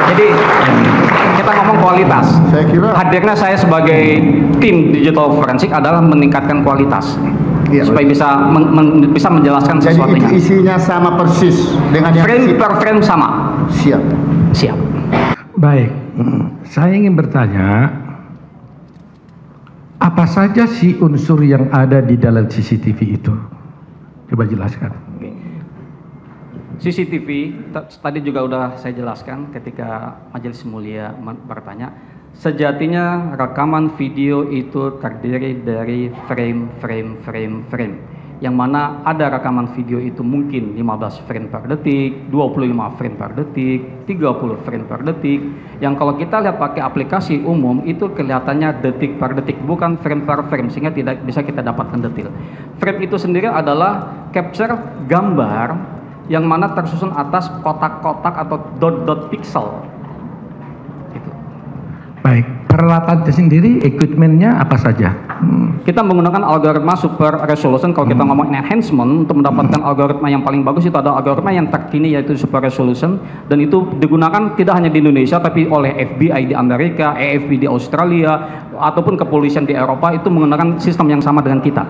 Jadi kita ngomong kualitas, saya kira hadirnya saya sebagai tim digital forensik adalah meningkatkan kualitas. Ya, supaya bisa menjelaskan sesuatunya. Jadi isinya sama persis dengan yang frame per frame sama. Siap. Baik, saya ingin bertanya, apa saja sih unsur yang ada di dalam CCTV itu? Coba jelaskan. CCTV tadi juga udah saya jelaskan ketika Majelis Mulia bertanya. Sejatinya rekaman video itu terdiri dari frame, yang mana ada rekaman video itu mungkin 15 frame per detik, 25 frame per detik, 30 frame per detik, yang kalau kita lihat pakai aplikasi umum itu kelihatannya detik per detik, bukan frame per frame, sehingga tidak bisa kita dapatkan detail. Frame itu sendiri adalah capture gambar yang mana tersusun atas kotak-kotak atau dot-dot pixel. Baik, peralatannya sendiri, equipmentnya apa saja? Kita menggunakan algoritma super resolution. Kalau kita ngomong enhancement, untuk mendapatkan algoritma yang paling bagus itu ada algoritma yang terkini, yaitu super resolution, dan itu digunakan tidak hanya di Indonesia tapi oleh FBI di Amerika, AFP di Australia, ataupun kepolisian di Eropa, itu menggunakan sistem yang sama dengan kita.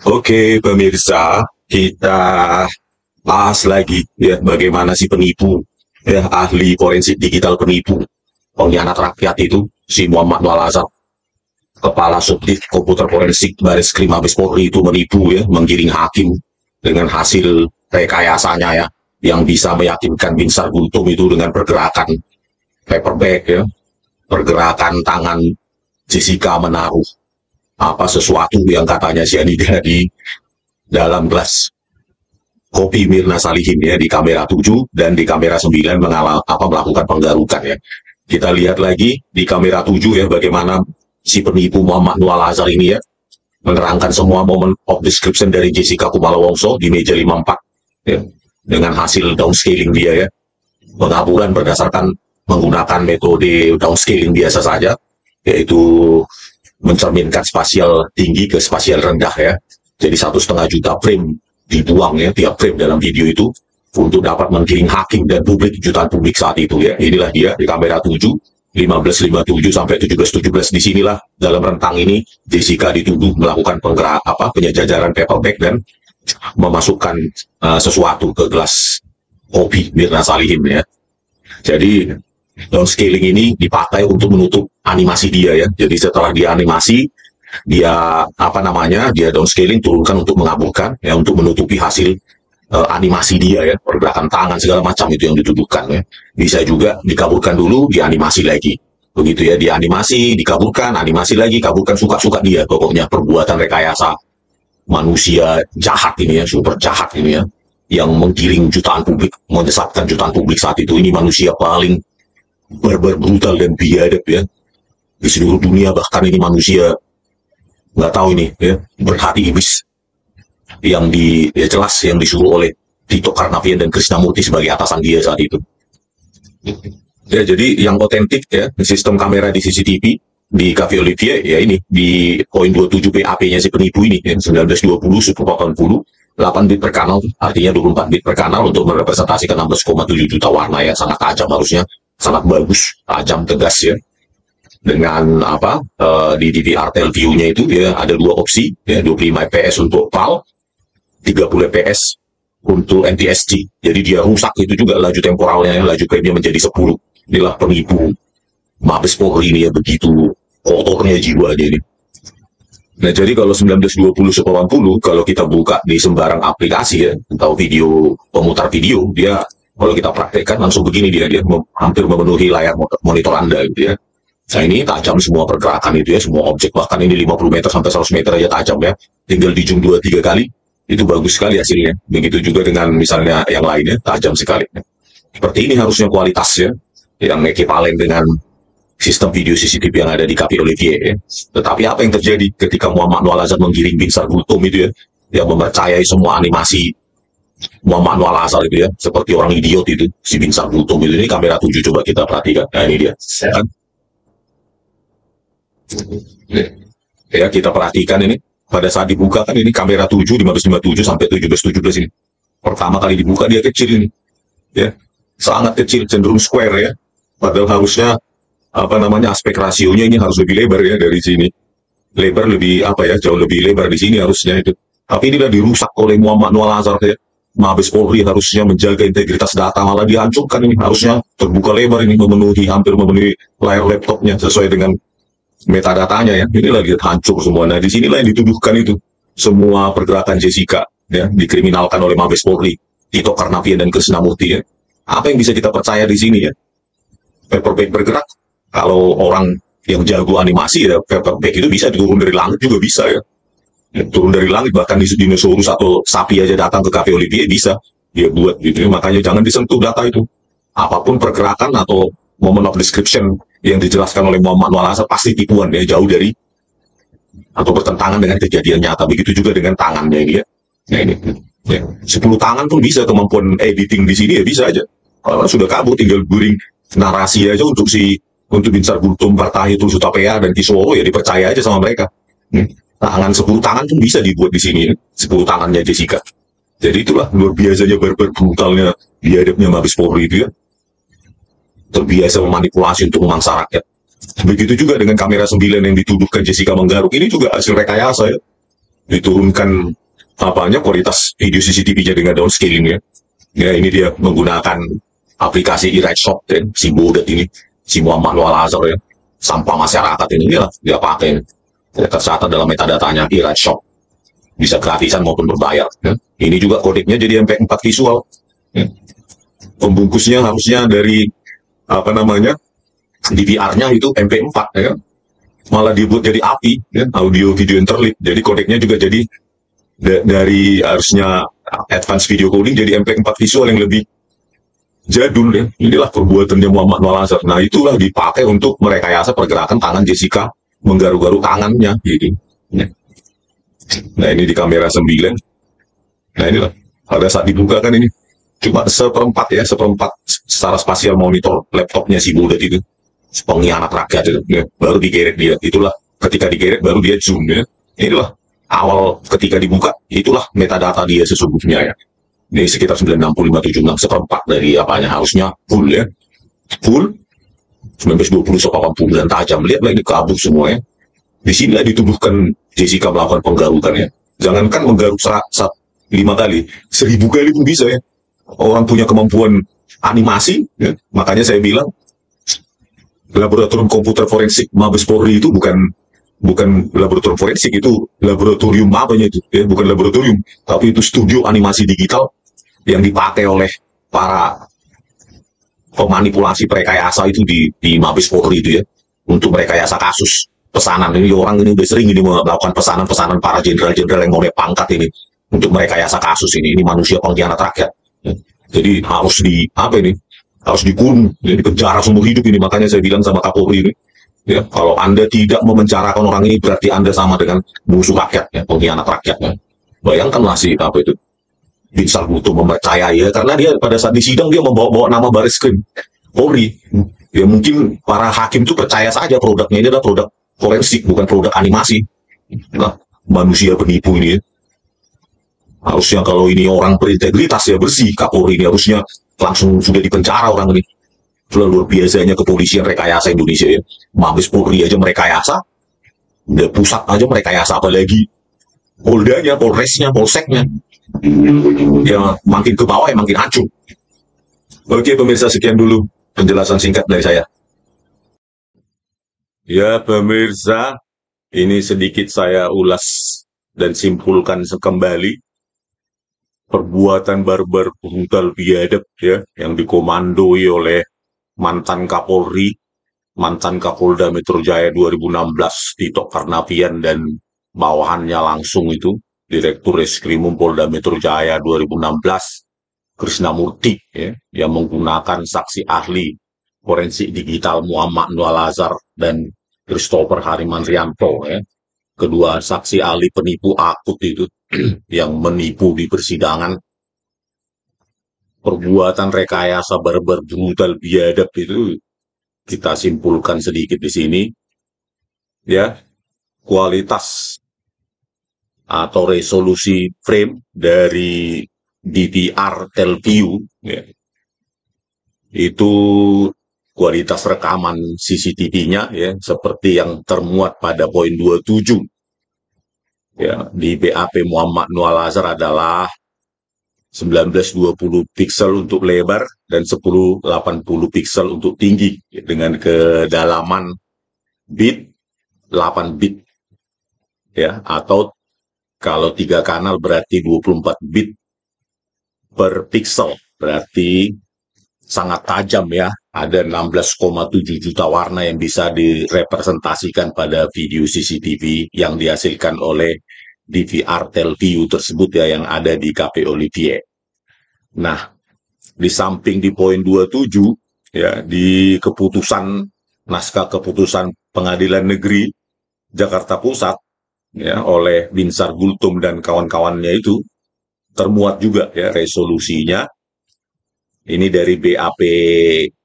Oke, pemirsa, kita bahas lagi ya bagaimana si penipu ya, ahli forensik digital penipu, pengkhianat rakyat itu, si Muhammad Nuh Al-Azhar, Kepala Subdit Komputer Forensik Barreskrim Mabes Polri itu menipu ya, menggiring hakim dengan hasil rekayasanya ya, yang bisa meyakinkan Binsar Gultom itu dengan pergerakan paperback ya, pergerakan tangan Jessica menaruh sesuatu yang katanya cyanida di dalam gelas kopi Mirna Salihin ya, di kamera 7 dan di kamera 9 melakukan penggarukan ya. Kita lihat lagi di kamera 7 ya, bagaimana si penipu Muhammad Nuh Al-Azhar ini ya menerangkan semua momen of description dari Jessica Kumala Wongso di meja 54 ya, dengan hasil downscaling dia ya, pengaburan berdasarkan menggunakan metode downscaling biasa saja, yaitu mencerminkan spasial tinggi ke spasial rendah ya. Jadi 1,5 juta frame dibuang ya, tiap frame dalam video itu untuk dapat menggiring hakim dan publik, jutaan publik saat itu ya. Inilah dia di kamera 7, 15.57 sampai 17.17. Disinilah dalam rentang ini Jessica dituduh melakukan penjajaran paperback dan memasukkan sesuatu ke gelas kopi Mirna Salihin ya. Jadi Downscaling ini dipakai untuk menutup animasi dia ya. Jadi setelah dia animasi, dia dia downscaling, turunkan untuk mengaburkan ya, untuk menutupi hasil animasi dia ya, pergerakan tangan segala macam itu yang dituduhkan ya. Bisa juga dikaburkan dulu, dianimasi lagi. Begitu ya, dianimasi, dikaburkan, animasi lagi, kaburkan, suka-suka dia. Pokoknya perbuatan rekayasa manusia jahat ini ya, super jahat ini ya, yang menggiring jutaan publik, menyesatkan jutaan publik saat itu. Ini manusia paling barbar, brutal dan biadab ya di seluruh dunia. Bahkan ini manusia nggak tahu ini ya, berhati iblis yang jelas yang disuruh oleh Tito Karnavian dan Krishnamurti sebagai atasan dia saat itu. Ya, jadi yang otentik ya, sistem kamera di CCTV di Cafe Olivier ya, ini di poin 27 PAP-nya si penipu ini ya, 1920 super 80 8 bit per kanal, artinya 24 bit per kanal untuk merepresentasikan 16,7 juta warna ya, sangat tajam, harusnya sangat bagus, tajam, tegas ya. Dengan di DVR tel view-nya itu ya ada dua opsi ya, 25 fps untuk PAL, 30 fps untuk NTSC. Jadi dia rusak itu juga laju temporalnya, laju frame-nya menjadi 10. Inilah penipu Mabes Polri ini ya, begitu kotornya jiwanya ini. Nah, jadi kalau 1920/80 kalau kita buka di sembarang aplikasi ya, atau video pemutar video, dia kalau kita praktekkan langsung begini, dia hampir memenuhi layar monitor Anda gitu ya. Nah, ini tajam semua pergerakan itu ya, semua objek, bahkan ini 50 meter sampai 100 meter aja tajam ya. Tinggal di zoom 2-3 kali, itu bagus sekali hasilnya. Begitu juga dengan misalnya yang lainnya, tajam sekali. Seperti ini harusnya kualitasnya, yang ekivalen dengan sistem video CCTV yang ada di Cafe Olivier ya. Tetapi apa yang terjadi ketika Muhammad Noel Azhar menggiring Bin Sargultom itu ya, yang mempercayai semua animasi Muhammad Noel Azhar itu ya, seperti orang idiot itu, si Bin Sargultom itu. Ini kamera 7, coba kita perhatikan. Nah, ini dia. Ya, kita perhatikan ini, pada saat dibuka kan ini kamera 7, 1557 sampai 1717 ini. Pertama kali dibuka dia kecil ini. Ya, sangat kecil, cenderung square ya. Padahal harusnya aspek rasionya ini harus lebih lebar ya dari sini. Lebar lebih jauh lebih lebar di sini harusnya itu. Tapi ini udah dirusak oleh Muhammad Noel Azhar ya. Mabes Polri harusnya menjaga integritas data, malah dihancurkan ini. Harusnya terbuka lebar ini, hampir memenuhi layar laptopnya sesuai dengan metadatanya ya. Ini lagi hancur semua. Nah, di sinilah yang dituduhkan itu. Semua pergerakan Jessica ya dikriminalkan oleh Mabes Polri, Tito Karnavian dan Krishnamurti ya. Apa yang bisa kita percaya di sini ya? Paperback bergerak. Kalau orang yang jago animasi ya, paperback itu bisa turun dari langit juga bisa ya. Turun dari langit, bahkan di dinosaurus atau sapi aja datang ke Cafe Olivier bisa dia buat gitu. Makanya jangan disentuh data itu. Apapun pergerakan atau moment of description yang dijelaskan oleh Muhammad Noel Azhar pasti tipuan ya, jauh dari atau bertentangan dengan kejadian nyata. Begitu juga dengan tangannya ini ya. Nah, ini ya, 10 tangan pun bisa kemampuan editing di sini ya, bisa aja. Kalau sudah kabur tinggal guring narasi aja untuk Bin Sargultom, Partahi, Tulsutapea dan Kisworo ya, dipercaya aja sama mereka. Tangan 10 tangan pun bisa dibuat di sini, 10 tangannya Jessica. Jadi itulah luar biasanya barbar brutalnya biadabnya Mabes Polri itu ya. Terbiasa memanipulasi untuk memangsa rakyat. Begitu juga dengan kamera 9 yang dituduhkan Jessica menggaruk, ini juga hasil rekayasa ya. Diturunkan kualitas video CCTV-nya dengan downscaling ya. Ya, ini dia menggunakan aplikasi iRightShot ya, si bodet ini, si Muhammad Noel Azhar ya, sampah masyarakat ini lah dia pakai. Tercatat dalam metadatanya iRightShot, bisa gratisan maupun berbayar ya. Ini juga kodeknya jadi MP4 visual ya. Pembungkusnya harusnya dari DVR-nya itu MP4 ya, malah dibuat jadi API ya, audio video interleave. Jadi kodeknya juga jadi dari harusnya advance video coding jadi MP4 visual yang lebih jadul ya. Inilah perbuatannya Muhammad Noel Azhar. Nah, itulah dipakai untuk merekayasa pergerakan tangan Jessica, menggaruk-garuk tangannya gitu. Nah, ini di kamera 9. Nah, inilah pada saat dibuka kan ini cuma seperempat secara spasial monitor laptopnya si bodet itu, pengkhianat rakyat itu ya. Baru digeret dia, itulah ketika digeret baru dia zoom ya. Inilah awal ketika dibuka, itulah metadata dia sesungguhnya ya. Ini sekitar 96576, seperempat dari harusnya full ya, full 1920/80 dan tajam. Lihatlah ini kabur semua ya. Di sinilah dituduhkan Jessica melakukan penggarukan ya. Jangankan menggaruk 5 kali, 1000 kali pun bisa ya. Orang punya kemampuan animasi ya. Makanya saya bilang laboratorium komputer forensik Mabes Polri itu bukan laboratorium forensik, itu laboratorium apanya itu ya, bukan laboratorium, tapi itu studio animasi digital yang dipakai oleh para pemanipulasi perekayasa itu di Mabes Polri itu ya, untuk merekayasa kasus pesanan. Ini orang ini udah sering ini melakukan pesanan-pesanan para jenderal-jenderal yang mulai pangkat ini untuk merekayasa kasus ini manusia pengkhianat rakyat ya. Jadi harus dikurung, ya, dipenjara seumur hidup ini. Makanya saya bilang sama Kapolri ini, ya, kalau Anda tidak memenjarakan orang ini berarti Anda sama dengan musuh rakyat, ya, pengkhianat rakyat. Ya. Bayangkanlah si Binsar Butuh mempercayai ya, karena dia pada saat di sidang dia membawa nama Bareskrim Polri. Ya mungkin para hakim itu percaya saja produknya ini adalah produk forensik, bukan produk animasi. Nah, manusia penipu ini ya. Harusnya kalau ini orang berintegritas ya bersih, Kapolri ini harusnya langsung sudah dipenjara orang ini. Luar biasanya kepolisian rekayasa Indonesia ya. Mabes Polri aja merekayasa, udah pusat aja merekayasa, apalagi Poldanya, Polresnya, Polseknya. Ya makin ke bawah ya makin hancur. Oke pemirsa, sekian dulu penjelasan singkat dari saya. Ya pemirsa, ini sedikit saya ulas dan simpulkan kembali perbuatan barbar brutal biadab ya yang dikomandoi oleh mantan Kapolri, mantan Kapolda Metro Jaya 2016 Tito Karnavian dan bawahannya langsung itu Direktur Reskrimum Polda Metro Jaya 2016 Krisnamurti ya, yang menggunakan saksi ahli forensik digital Muhammad Noel Azhar dan Christopher Harimantrianto ya. Kedua saksi ahli penipu akut itu yang menipu di persidangan. Perbuatan rekayasa barbar brutal biadab itu kita simpulkan sedikit di sini ya. Kualitas atau resolusi frame dari DVR Telview ya, itu kualitas rekaman CCTV-nya ya seperti yang termuat pada poin 27 ya, di BAP Muhammad Noel Azhar adalah 1920 piksel untuk lebar dan 1080 piksel untuk tinggi dengan kedalaman bit 8 bit ya, atau kalau 3 kanal berarti 24 bit per piksel, berarti sangat tajam ya. Ada 16,7 juta warna yang bisa direpresentasikan pada video CCTV yang dihasilkan oleh DVR Telview tersebut ya, yang ada di KP Olivier. Nah, di samping di poin 27 ya, di naskah keputusan Pengadilan Negeri Jakarta Pusat ya oleh Binsar Gultom dan kawan-kawannya itu termuat juga ya resolusinya. Ini dari BAP,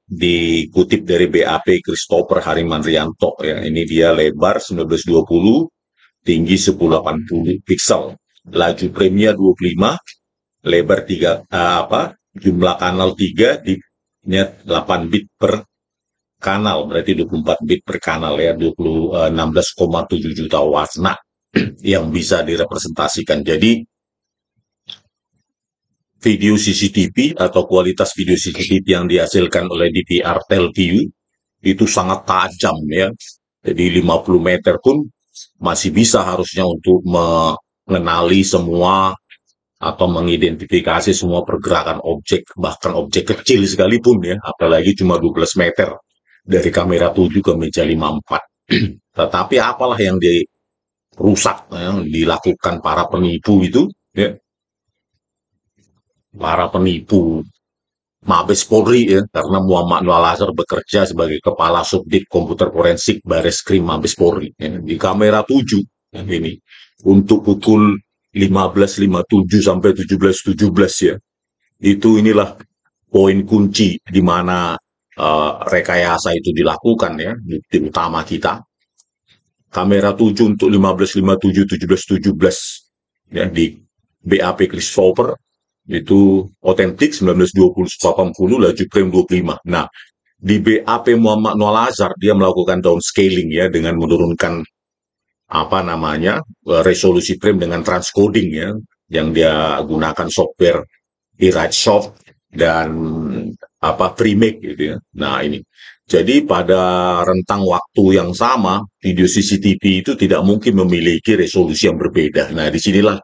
dikutip dari BAP Christopher Harimantrianto ya. Ini dia lebar 1920, tinggi 1080 piksel, laju premnya 25, lebar 3 jumlah kanal 3 di 8 bit per kanal, berarti 24 bit per kanal ya, 16,7 juta warna yang bisa direpresentasikan. Jadi video CCTV atau kualitas video CCTV yang dihasilkan oleh DVR Telview itu sangat tajam ya. Jadi 50 meter pun masih bisa harusnya untuk mengenali semua atau mengidentifikasi semua pergerakan objek, bahkan objek kecil sekalipun ya, apalagi cuma 12 meter dari kamera 7 ke meja 54. Tetapi apalah yang rusak yang dilakukan para penipu itu ya, para penipu Mabes Polri ya, karena Muhammad Noel Azhar bekerja sebagai kepala subdit komputer forensik Bareskrim Mabes Polri ya, di kamera 7 ya, ini untuk pukul 15.57 sampai 17.17 ya, itu inilah poin kunci di mana rekayasa itu dilakukan ya, bukti utama kita. Kamera 7 untuk 15.57, 17.17 ya, di BAP Christopher itu otentik 1920-80, laju frame 25. Nah, di BAP Muhammad Noel Azhar dia melakukan downscaling ya dengan menurunkan resolusi frame dengan transcoding ya, yang dia gunakan software eRightSoft dan FreeMake gitu ya. Nah, ini Jadi pada rentang waktu yang sama, video CCTV itu tidak mungkin memiliki resolusi yang berbeda. Nah, disinilah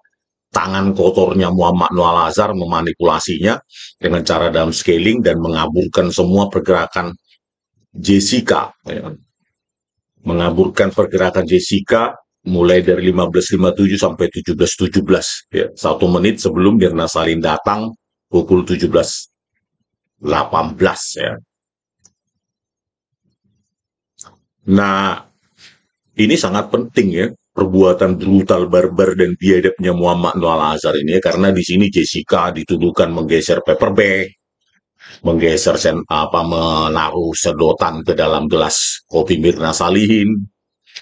tangan kotornya Muhammad Noah Al-Azhar memanipulasinya dengan cara downscaling dan mengaburkan semua pergerakan Jessica. Ya. Mengaburkan pergerakan Jessica mulai dari 15.57 sampai 17.17. Ya. 1 menit sebelum Mirna Salihin datang pukul 17.18. Ya. Nah, ini sangat penting ya, perbuatan brutal, barbar, dan biadabnya Muhammad Noah Al-Azhar ini ya, karena di sini Jessica dituduhkan menggeser paper bag, menggeser menaruh sedotan ke dalam gelas kopi Mirna Salihin,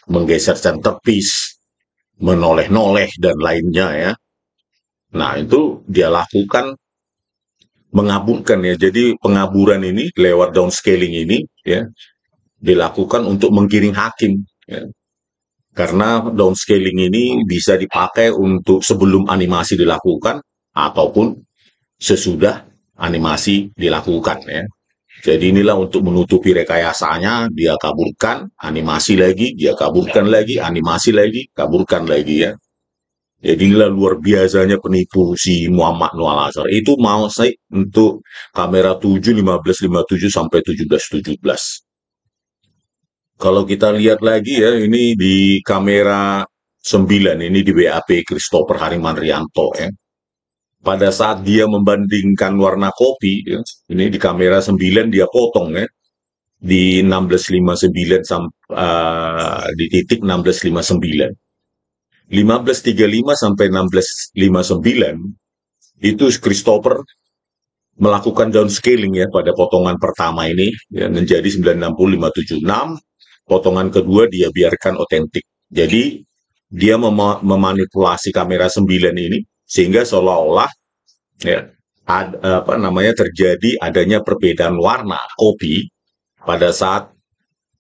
menggeser centerpiece, menoleh-noleh, dan lainnya ya. Nah, itu dia lakukan mengaburkan ya, jadi pengaburan ini lewat downscaling ini ya, dilakukan untuk menggiring hakim ya. Karena downscaling ini bisa dipakai untuk sebelum animasi dilakukan ataupun sesudah animasi dilakukan ya. Jadi inilah untuk menutupi rekayasanya, dia kaburkan, animasi lagi, dia kaburkan lagi, animasi lagi, kaburkan lagi ya. Jadi inilah luar biasanya penipu si Muhammad Noah Al-Azhar. Itu mau saya untuk kamera 7 1557 sampai 1717. Kalau kita lihat lagi ya, ini di kamera 9, ini di BAP Christopher Harimanrianto ya. Pada saat dia membandingkan warna kopi, ya, ini di kamera 9 dia potong ya, di 1659 di titik 1659. 1535 sampai 1659 itu Christopher melakukan downscaling ya pada potongan pertama ini ya, menjadi 960 576. Potongan kedua dia biarkan otentik. Jadi dia memanipulasi kamera 9 ini sehingga seolah-olah ya, terjadi adanya perbedaan warna kopi pada saat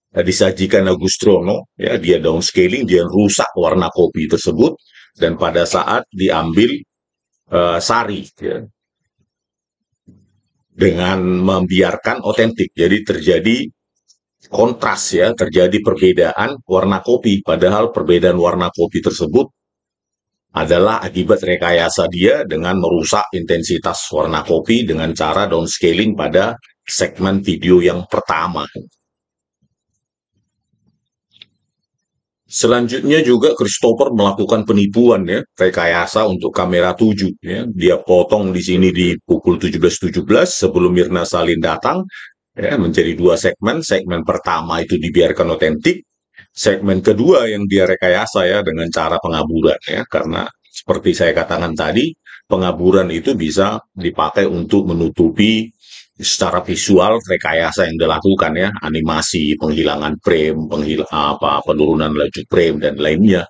disajikan Agustrono ya, dia downscaling, dia rusak warna kopi tersebut, dan pada saat diambil Sari ya, dengan membiarkan otentik. Jadi terjadi kontras ya, terjadi perbedaan warna kopi, padahal perbedaan warna kopi tersebut adalah akibat rekayasa dia dengan merusak intensitas warna kopi dengan cara downscaling pada segmen video yang pertama. Selanjutnya juga Christopher melakukan penipuan ya, rekayasa untuk kamera 7 ya. Dia potong di sini di pukul 17.17 sebelum Mirna Salihin datang. Ya, menjadi 2 segmen. Segmen pertama itu dibiarkan otentik, segmen kedua yang dia rekayasa ya dengan cara pengaburan ya, karena seperti saya katakan tadi, pengaburan itu bisa dipakai untuk menutupi secara visual rekayasa yang dilakukan ya, animasi, penghilangan frame, penurunan laju frame dan lainnya.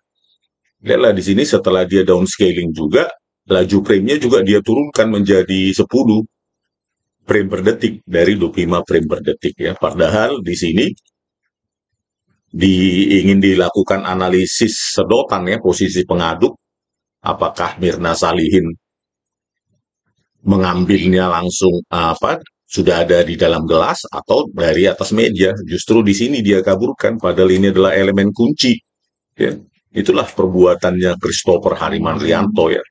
Lihatlah di sini setelah dia downscaling juga, laju frame-nya juga dia turunkan menjadi 10 frame per detik dari 25 frame per detik ya. Padahal di sini ingin dilakukan analisis sedotan ya, posisi pengaduk, apakah Mirna Salihin mengambilnya langsung sudah ada di dalam gelas atau dari atas meja. Justru di sini dia kaburkan, padahal ini adalah elemen kunci ya. Itulah perbuatannya Christopher Harimanrianto ya,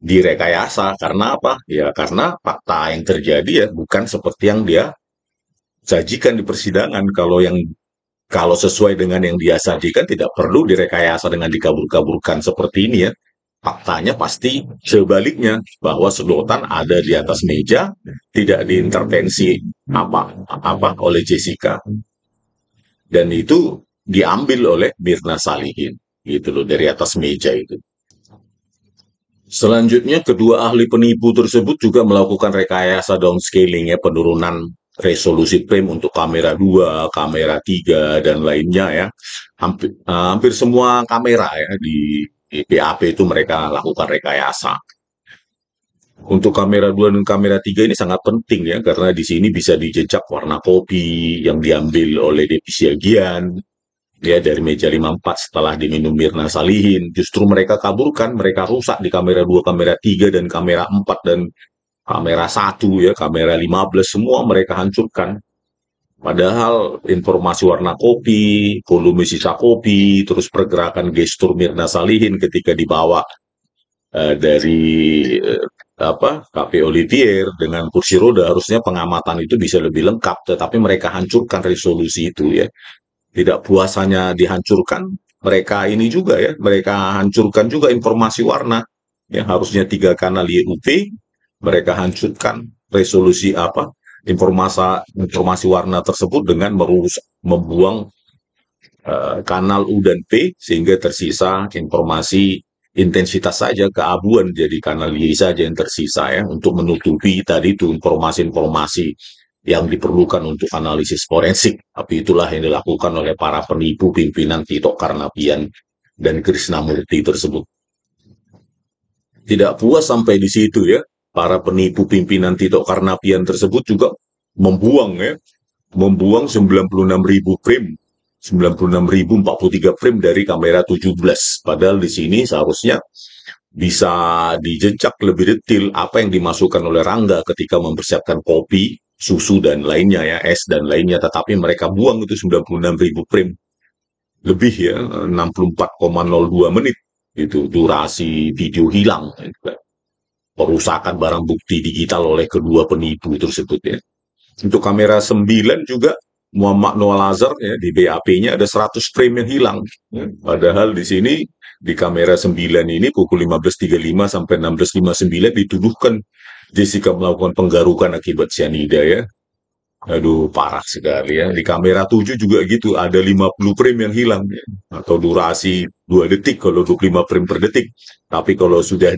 direkayasa. Karena apa? Ya karena fakta yang terjadi ya bukan seperti yang dia sajikan di persidangan. Kalau sesuai dengan yang dia sajikan tidak perlu direkayasa dengan dikabur-kaburkan seperti ini ya. Faktanya pasti sebaliknya, bahwa sedotan ada di atas meja, tidak diintervensi apa oleh Jessica, dan itu diambil oleh Mirna Salihin gitu loh dari atas meja itu. Selanjutnya kedua ahli penipu tersebut juga melakukan rekayasa downscaling ya, penurunan resolusi frame untuk kamera 2, kamera 3 dan lainnya ya. Hampir semua kamera ya di BAP itu mereka lakukan rekayasa. Untuk kamera 2 dan kamera 3 ini sangat penting ya, karena di sini bisa dijejak warna kopi yang diambil oleh Depi Siagian ya dari meja 54 setelah diminum Mirna Salihin. Justru mereka kaburkan, mereka rusak di kamera 2, kamera 3 dan kamera 4 dan kamera 1 ya, kamera 15 semua mereka hancurkan. Padahal informasi warna kopi, volume sisa kopi, terus pergerakan gestur Mirna Salihin ketika dibawa dari KP Olivier dengan kursi roda, harusnya pengamatan itu bisa lebih lengkap, tetapi mereka hancurkan resolusi itu ya. Tidak puas hanya dihancurkan, mereka ini juga ya, mereka hancurkan juga informasi warna yang harusnya 3 kanal YUP, mereka hancurkan resolusi informasi warna tersebut dengan membuang kanal U dan P, sehingga tersisa informasi intensitas saja, keabuan, jadi kanal Y saja yang tersisa ya, untuk menutupi tadi itu informasi-informasi yang diperlukan untuk analisis forensik. Tapi itulah yang dilakukan oleh para penipu pimpinan Tito Karnavian dan Krishnamurti tersebut. Tidak puas sampai di situ ya, para penipu pimpinan Tito Karnavian tersebut juga membuang 96.000 frame, 96.043 frame dari kamera 17. Padahal di sini seharusnya bisa dijejak lebih detail apa yang dimasukkan oleh Rangga ketika mempersiapkan kopi, susu dan lainnya ya, es dan lainnya, tetapi mereka buang itu 96.000 frame. Lebih ya, 64,02 menit itu durasi video hilang. Perusakan barang bukti digital oleh kedua penipu tersebut ya. Untuk kamera 9 juga Muhammad Noah Lazar ya, di BAP-nya ada 100 frame yang hilang. Ya. Padahal di sini di kamera 9 ini pukul 15.35 sampai 16.59 dituduhkan Jessica melakukan penggarukan akibat cyanida ya. Aduh, parah sekali ya. Di kamera 7 juga gitu, ada 50 frame yang hilang ya. Atau durasi 2 detik kalau 25 frame per detik. Tapi kalau sudah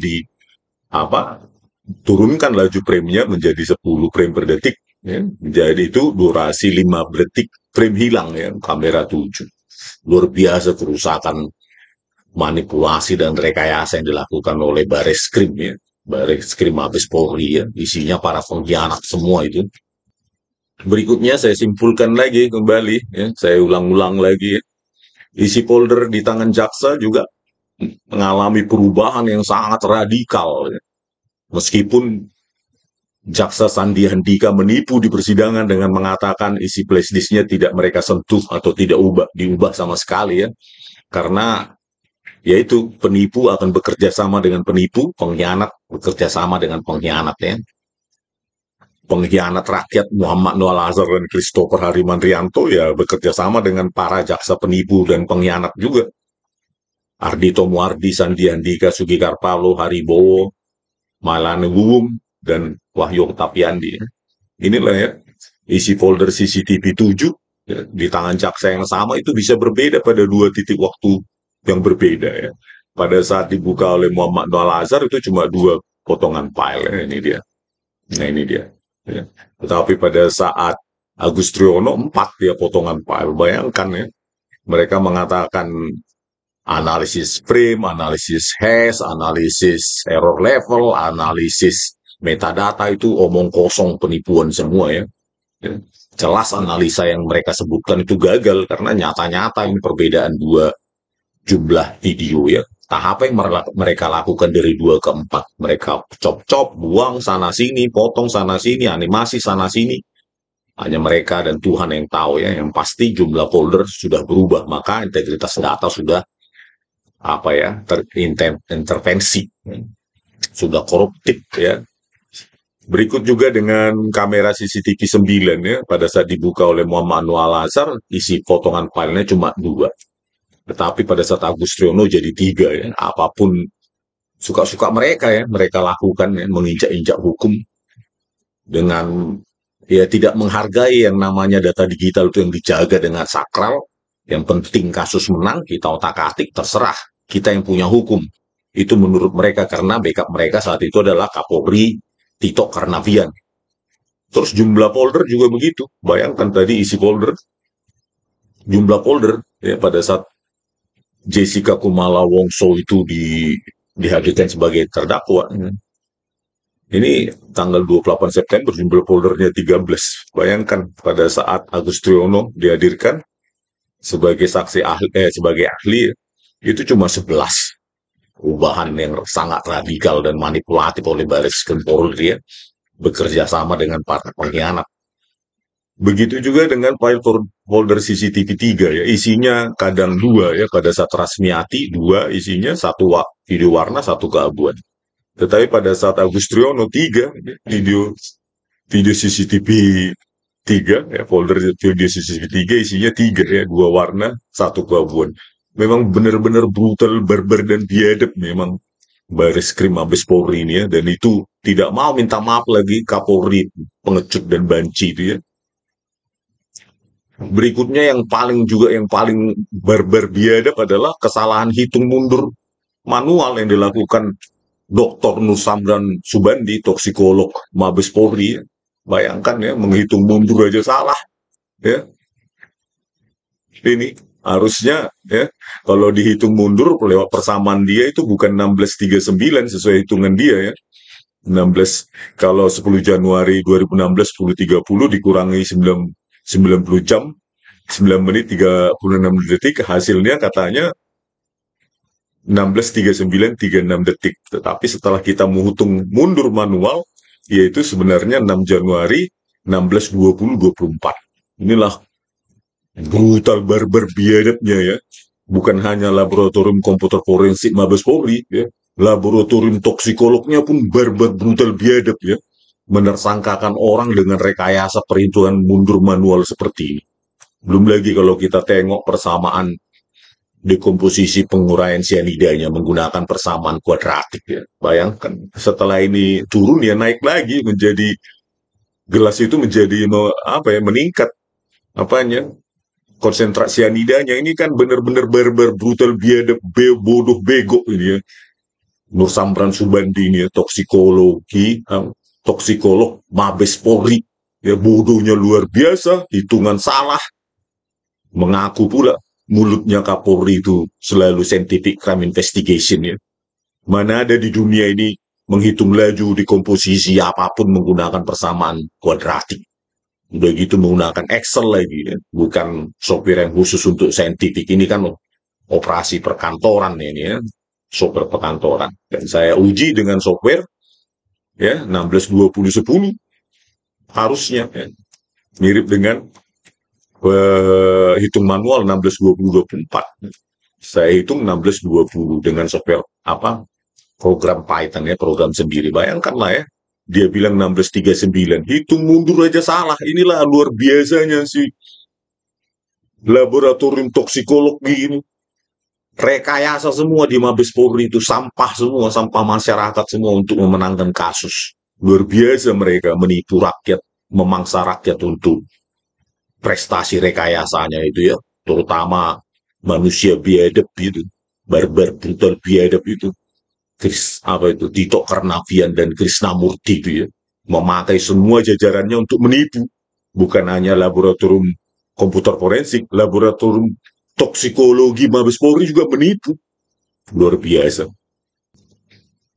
turunkan laju frame-nya menjadi 10 frame per detik ya. Jadi itu durasi 5 detik frame hilang ya, kamera 7. Luar biasa kerusakan, manipulasi dan rekayasa yang dilakukan oleh Bareskrim ya, Bareskrim Mabes Polri ya, isinya para pengkhianat semua itu. Berikutnya saya simpulkan lagi kembali ya, saya ulang-ulang lagi ya. Isi folder di tangan jaksa juga mengalami perubahan yang sangat radikal ya. Meskipun Jaksa Sandi Handika menipu di persidangan dengan mengatakan isi flash disk-nya tidak mereka sentuh atau tidak diubah sama sekali ya. Karena yaitu penipu akan bekerja sama dengan penipu, pengkhianat bekerja sama dengan pengkhianat ya. Pengkhianat rakyat Muhammad Noah Lazar dan Christopher Harimandrianto ya bekerja sama dengan para jaksa penipu dan pengkhianat juga. Ardhito Muardi, Sandi Handika, Sugi Karpalo, Haribowo, Malane Wuwum, dan Wahyu Tapiandi. Inilah ya, isi folder CCTV 7 ya, di tangan jaksa yang sama itu bisa berbeda pada 2 titik waktu yang berbeda ya. Pada saat dibuka oleh Muhammad Noah Lazar itu cuma 2 potongan file ya, ini dia. Nah ini dia. Ya. Tetapi pada saat Agus Triyono 4 dia potongan file. Bayangkan ya, mereka mengatakan analisis frame, analisis hash, analisis error level, analisis metadata, itu omong kosong, penipuan semua ya. Jelas analisa yang mereka sebutkan itu gagal karena nyata-nyata ini perbedaan 2 jumlah video ya. Tahap yang mereka lakukan dari 2 ke 4, mereka cop-cop, buang sana sini, potong sana sini, animasi sana sini. Hanya mereka dan Tuhan yang tahu ya. Yang pasti jumlah folder sudah berubah, maka integritas data sudah terintervensi, sudah koruptif ya. Berikut juga dengan kamera CCTV 9 ya, pada saat dibuka oleh Muhammad Noah Lazar, isi potongan filenya cuma 2. Tetapi pada saat Agus Triyono jadi 3 ya. Apapun suka-suka mereka ya, mereka lakukan ya, menginjak-injak hukum dengan ya tidak menghargai yang namanya data digital itu yang dijaga dengan sakral. Yang penting kasus menang, kita otak-atik, terserah. Kita yang punya hukum. Itu menurut mereka karena backup mereka saat itu adalah Kapolri Tito Karnavian. Terus jumlah folder juga begitu. Bayangkan tadi isi folder. Jumlah folder ya, pada saat Jessica Kumala Wongso itu dihadirkan sebagai terdakwa. Ini tanggal 28 September jumlah foldernya 13. Bayangkan pada saat Agus Triyono dihadirkan sebagai saksi ahli, sebagai ahli itu cuma 11. Perubahan yang sangat radikal dan manipulatif oleh Bareskrim Polri ya, bekerja sama dengan para pengkhianat. Begitu juga dengan file folder CCTV 3 ya, isinya kadang 2 ya, pada saat Rasmiati 2 isinya, 1 video warna, 1 keabuan. Tetapi pada saat Agus Triyono 3 video CCTV 3 ya, folder video CCTV 3 isinya 3 ya, 2 warna, 1 keabuan. Memang benar-benar brutal, barbar dan biadab memang Bareskrim Mabes Polri ini ya, dan itu tidak mau minta maaf lagi Kapolri pengecut dan banci itu ya. Berikutnya yang paling barbar biadab adalah kesalahan hitung mundur manual yang dilakukan Dr. Nursamran Subandi, toksikolog Mabes Polri. Bayangkan ya, menghitung mundur aja salah. Ya. Ini harusnya ya, kalau dihitung mundur lewat persamaan dia itu bukan 1639 sesuai hitungan dia ya. 16 kalau 10 Januari 2016 10.30 dikurangi 90 jam 9 menit 36 detik, hasilnya katanya 16:39:36 detik. Tetapi setelah kita menghitung mundur manual, yaitu sebenarnya 6 Januari 16:20:24. Inilah brutal barbar biadabnya ya. Bukan hanya laboratorium komputer forensik Mabes Polri ya, laboratorium toksikolognya pun barbar brutal biadab ya. Menersangkakan orang dengan rekayasa perhitungan mundur manual seperti ini. Belum lagi kalau kita tengok persamaan dekomposisi penguraian sianidanya menggunakan persamaan kuadratik ya. Bayangkan setelah ini turun ya naik lagi menjadi gelas itu menjadi meningkat konsentrasi sianidanya. Ini kan benar-benar barbar brutal biadab bodoh bego ini ya. Nursamran Subandi ini ya, toksikolog Mabes Polri ya, bodohnya luar biasa, hitungan salah, mengaku pula mulutnya Kapolri itu selalu scientific crime investigation ya. Mana ada di dunia ini menghitung laju di komposisi apapun menggunakan persamaan kuadratik. Udah gitu menggunakan Excel lagi ya, bukan software yang khusus untuk scientific. Ini kan operasi perkantoran ini ya, software perkantoran. Dan saya uji dengan software ya 16:20:10 harusnya ya, mirip dengan hitung manual 16:20:24. Saya hitung 16:20 dengan software program Python ya, program sendiri. Bayangkanlah ya, dia bilang 16:39, hitung mundur aja salah. Inilah luar biasanya sih laboratorium toksikologi ini. Rekayasa semua di Mabes Polri itu, sampah semua, sampah masyarakat semua untuk memenangkan kasus. Luar biasa mereka menipu rakyat, memangsa rakyat untuk prestasi rekayasanya itu ya, terutama manusia biadab itu, barbar brutal biadab itu, Tito Karnavian dan Krisnamurti itu ya, memakai semua jajarannya untuk menipu. Bukan hanya laboratorium komputer forensik, laboratorium toksikologi Mabes Polri juga menipu. Luar biasa.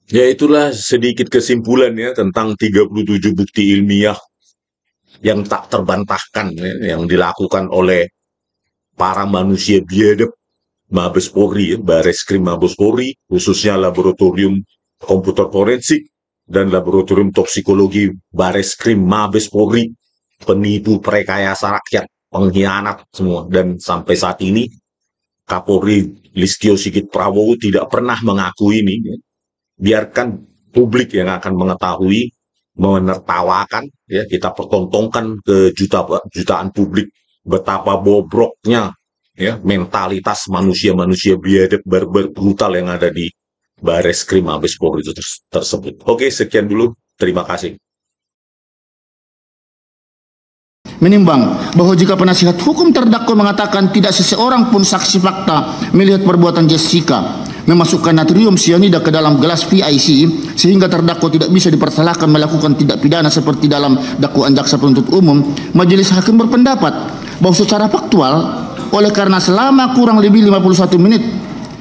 Ya itulah sedikit kesimpulan ya tentang 37 bukti ilmiah yang tak terbantahkan ya, yang dilakukan oleh para manusia biadab Mabes Polri ya, Bareskrim Mabes Polri, khususnya laboratorium komputer forensik dan laboratorium toksikologi Bareskrim Mabes Polri, penipu perekayasa rakyat, pengkhianat semua. Dan sampai saat ini Kapolri Listio Sigit Prabowo tidak pernah mengaku ini ya. Biarkan publik yang akan mengetahui, menertawakan ya, kita pertontonkan ke jutaan publik betapa bobroknya ya mentalitas manusia-manusia biadab barbar brutal yang ada di Bareskrim Mabes Polri itu tersebut. Oke, sekian dulu, terima kasih. Menimbang bahwa jika penasihat hukum terdakwa mengatakan tidak seseorang pun saksi fakta melihat perbuatan Jessica memasukkan natrium sianida ke dalam gelas VIC sehingga terdakwa tidak bisa dipersalahkan melakukan tindak pidana seperti dalam dakwaan jaksa penuntut umum, majelis hakim berpendapat bahwa secara faktual oleh karena selama kurang lebih 51 menit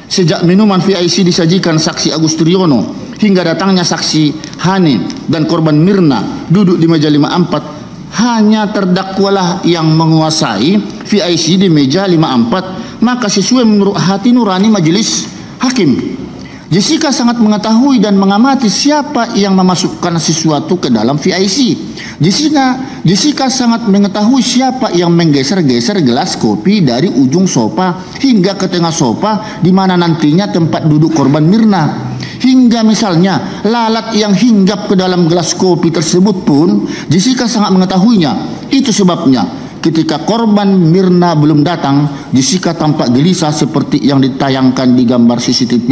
sejak minuman VIC disajikan saksi Agus Triyono hingga datangnya saksi Hani dan korban Mirna duduk di meja 54, hanya terdakwalah yang menguasai VIC di meja 54, maka sesuai menurut hati nurani majelis hakim Jessica sangat mengetahui dan mengamati siapa yang memasukkan sesuatu ke dalam VIC. Jessica sangat mengetahui siapa yang menggeser-geser gelas kopi dari ujung sofa hingga ke tengah sofa di mana nantinya tempat duduk korban Mirna. Hingga misalnya lalat yang hinggap ke dalam gelas kopi tersebut pun Jessica sangat mengetahuinya. Itu sebabnya ketika korban Mirna belum datang, Jessica tampak gelisah seperti yang ditayangkan di gambar CCTV,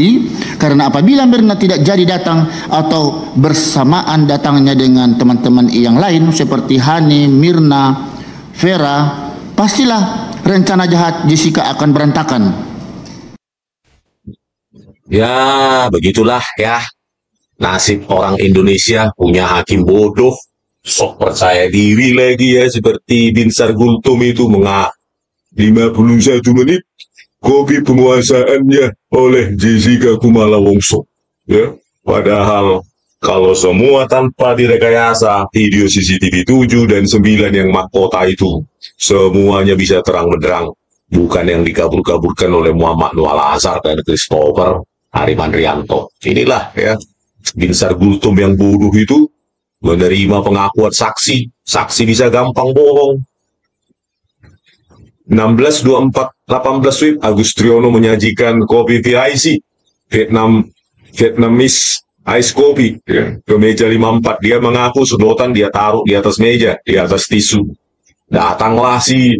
karena apabila Mirna tidak jadi datang atau bersamaan datangnya dengan teman-teman yang lain seperti Hani, Mirna, Vera, pastilah rencana jahat Jessica akan berantakan. Ya, begitulah ya. Nasib orang Indonesia punya hakim bodoh. Sok percaya diri lagi ya, seperti Binsar Gultom itu 51 menit kopi penguasaannya oleh Jessica Kumala Wongso ya. Padahal kalau semua tanpa direkayasa, video CCTV 7 dan 9 yang mahkota itu semuanya bisa terang benderang, bukan yang dikabur-kaburkan oleh Muhammad Nur Al-Azhar dan Christopher Harimandrianto. Inilah ya Binsar Gultom yang bodoh itu menerima pengakuan saksi bisa gampang bohong. 16/24/18 WIB, Agus Triyono menyajikan kopi VIC Vietnamese Ice Coffee ya, ke meja 54. Dia mengaku sedotan dia taruh di atas meja, di atas tisu. Datanglah si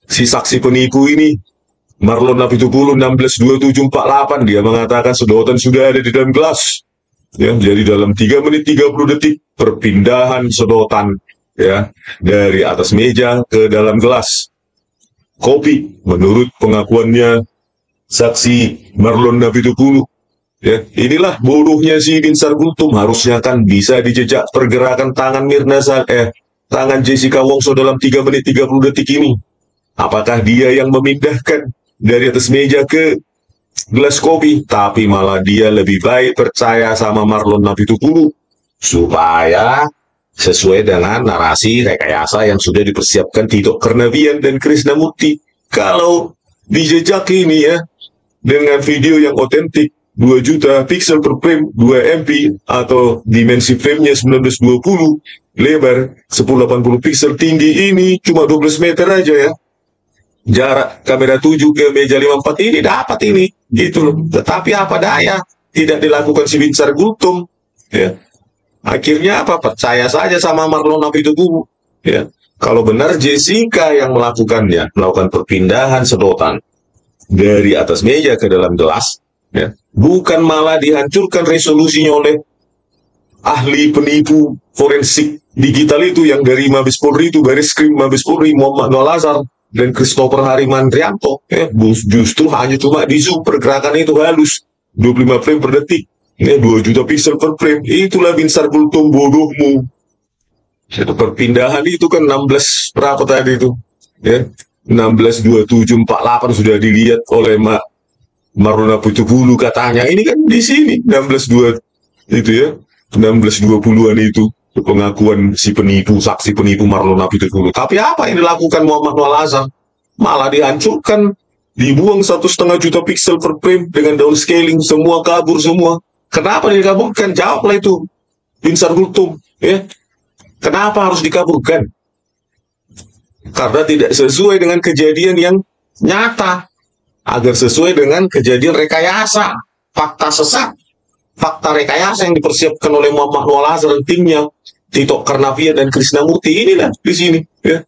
saksi penipu ini, Marlon Napitupulu, 16/27/48. Dia mengatakan sedotan sudah ada di dalam gelas. Ya, jadi dalam 3 menit 30 detik perpindahan sedotan ya dari atas meja ke dalam gelas kopi menurut pengakuannya saksi Marlon Napitupulu. Ya, inilah bodohnya si Binsar Gultom. Harusnya kan bisa dijejak pergerakan tangan tangan Jessica Wongso dalam 3 menit 30 detik ini. Apakah dia yang memindahkan dari atas meja ke gelas kopi, tapi malah dia lebih baik percaya sama Marlon Napitupulu supaya sesuai dengan narasi rekayasa yang sudah dipersiapkan Tito Karnavian dan Krishnamurti. Kalau dijejak ini ya dengan video yang otentik 2 juta pixel per frame, 2 MP atau dimensi framenya 1920, lebar 1080 pixel, tinggi ini cuma 12 meter aja ya. Jarak kamera 7 ke meja 54 ini dapat ini gitu loh. Tetapi apa daya, tidak dilakukan si Binsar Gultom ya. Akhirnya apa? Percaya saja sama Marlon Napitupulu ya. Kalau benar Jessica yang melakukan perpindahan sedotan dari atas meja ke dalam gelas ya, bukan malah dihancurkan resolusinya oleh ahli penipu forensik digital itu yang dari Mabes Polri itu, Bareskrim Mabes Polri, Muhammad Nur Al-Azhar dan Christopher Harimandrianto ya, justru hanya cuma di zoom pergerakan itu halus 25 frame per detik ya, 2 juta pixel per frame. Itulah Binsar Gultom bodohmu. Itu perpindahan itu kan 16 berapa tadi itu ya, 16/27/48 sudah dilihat oleh Marlon Napitupulu katanya. Ini kan di sini 16/2 itu ya, 16/20-an itu pengakuan si penipu, saksi penipu Marlon Napitupulu. Tapi apa yang dilakukan Muhammad Nur Al-Azhar? Malah dihancurkan, dibuang 1,5 juta pixel per frame dengan downscaling, semua kabur semua. Kenapa dikaburkan? Jawablah itu Binsar Gultom ya. Kenapa harus dikaburkan? Karena tidak sesuai dengan kejadian yang nyata. Agar sesuai dengan kejadian rekayasa, fakta sesat, fakta rekayasa yang dipersiapkan oleh Muhammad Nur Al-Azhar dan timnya, Tito Karnavian dan Krishnamurti. Inilah di sini ya.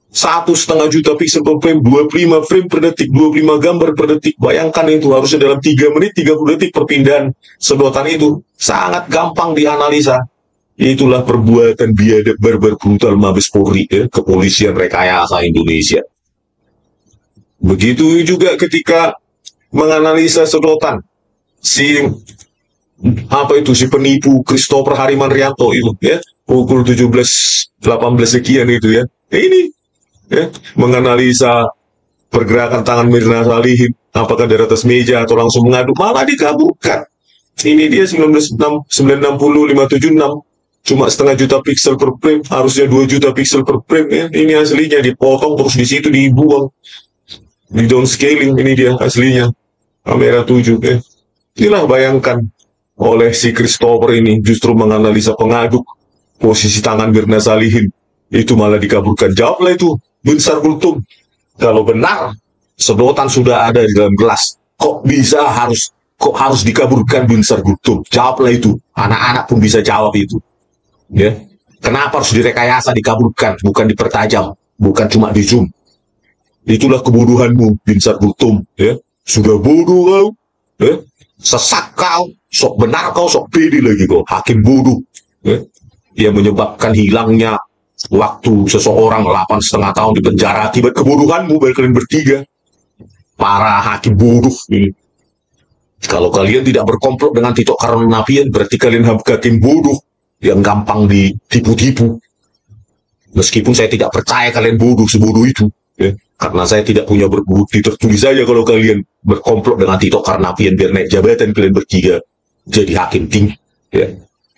1,5 juta pixel per frame, 25 frame per detik, 25 gambar per detik. Bayangkan itu harusnya dalam 3 menit 30 detik perpindahan sedotan itu. Sangat gampang dianalisa. Itulah perbuatan biadab barbar brutal Mabes Polri ya, kepolisian rekayasa Indonesia. Begitu juga ketika menganalisa sedotan si penipu Christopher Harimandrianto itu ya, pukul 17:18 sekian itu ya. Ini ya, menganalisa pergerakan tangan Mirna Salihin, apakah dari atas meja atau langsung mengadu, malah dikabulkan. Ini dia 960/576, cuma 1,5 juta pixel per frame, harusnya 2 juta pixel per frame ya. Ini aslinya dipotong terus di situ dibuang, di downscaling. Ini dia aslinya kamera 7 ya. Inilah bayangkan oleh si Christopher ini justru menganalisa pengaduk posisi tangan Mirna Salihin. Itu malah dikabulkan. Jawablah itu, Bin Sargultum. Kalau benar, sedotan sudah ada di dalam gelas. Kok harus dikabulkan Bin Sargultum? Jawablah itu. Anak-anak pun bisa jawab itu. Ya. Kenapa harus direkayasa dikabulkan, bukan dipertajam, bukan cuma di zoom? Itulah kebodohanmu, Bin Sargultum. Ya. Sudah bodoh kau. Ya. Sesak kau, sok benar kau, sok pede lagi kau, hakim bodoh, ya, yang menyebabkan hilangnya waktu seseorang 8,5 tahun di penjara akibat kebodohanmu, baik kalian bertiga, para hakim bodoh ini. Kalau kalian tidak berkomplot dengan Tito Karnavian, berarti kalian hakim bodoh yang gampang ditipu-tipu. Meskipun saya tidak percaya kalian bodoh sebodoh itu, ya. Karena saya tidak punya bukti tertulis saja kalau kalian berkomplot dengan Tito Karnavian biar naik jabatan kalian bertiga jadi hakim tinggi. Ya.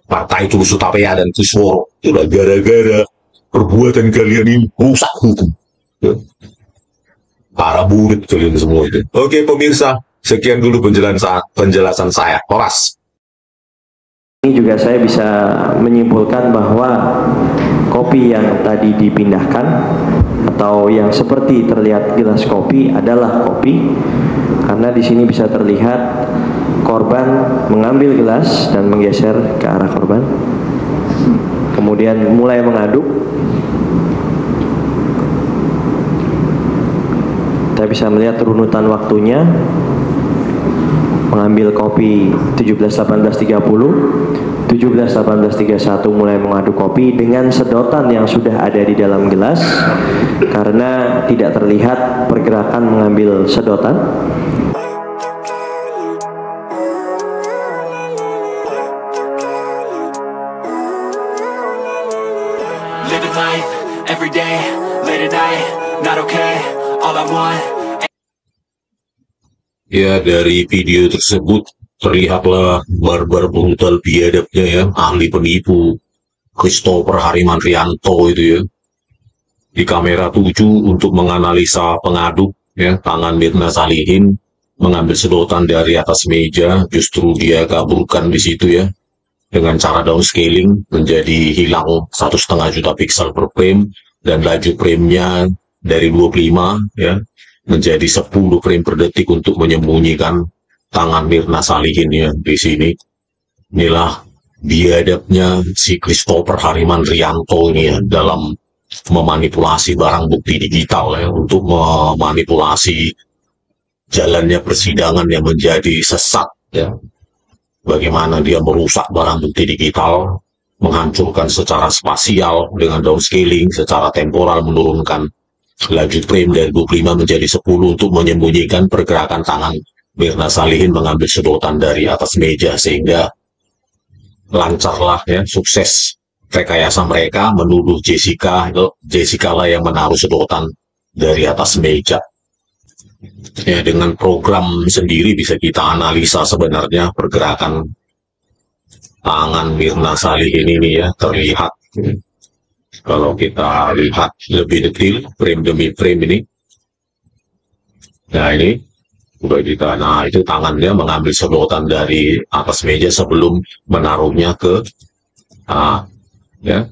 Partai Tulus Utapaya dan Kisworo. Itulah gara-gara perbuatan kalian ini rusak hukum. Ya. Para burit kalian semua itu. Oke pemirsa, sekian dulu penjelasan saya. Horas. Ini juga saya bisa menyimpulkan bahwa kopi yang tadi dipindahkan atau yang seperti terlihat gelas kopi adalah kopi, karena di sini bisa terlihat korban mengambil gelas dan menggeser ke arah korban, kemudian mulai mengaduk. Kita bisa melihat runutan waktunya. Mengambil kopi 17.18.30, 17.18.31 mulai mengaduk kopi dengan sedotan yang sudah ada di dalam gelas, karena tidak terlihat pergerakan mengambil sedotan. Living life every day, late at night, not okay, all I want. Ya, dari video tersebut terlihatlah barbar brutal biadabnya ya, ahli penipu Christopher Harimantrianto itu ya, di kamera 7 untuk menganalisa pengaduk ya, tangan Mirna Salihin mengambil sedotan dari atas meja, justru dia kabulkan di situ ya, dengan cara downscaling menjadi hilang 1,5 juta piksel per frame, dan laju framenya dari 25 ya menjadi 10 frame per detik untuk menyembunyikan tangan Mirna Salihin ya di sini. Inilah biadabnya si Christopher Harimantrianto ini ya, dalam memanipulasi barang bukti digital ya, untuk memanipulasi jalannya persidangan yang menjadi sesat ya. Bagaimana dia merusak barang bukti digital, menghancurkan secara spasial dengan downscaling, secara temporal menurunkan laju frame dari 25 menjadi 10 untuk menyembunyikan pergerakan tangan Mirna Salihin mengambil sedotan dari atas meja, sehingga lancarlah ya, sukses rekayasa mereka menuduh Jessica lah yang menaruh sedotan dari atas meja. Ya, dengan program sendiri bisa kita analisa sebenarnya pergerakan tangan Mirna Salihin ini ya, terlihat. Kalau kita lihat lebih detail frame demi frame ini, nah ini udah kita, nah itu tangannya mengambil sedotan dari atas meja sebelum menaruhnya ke ya.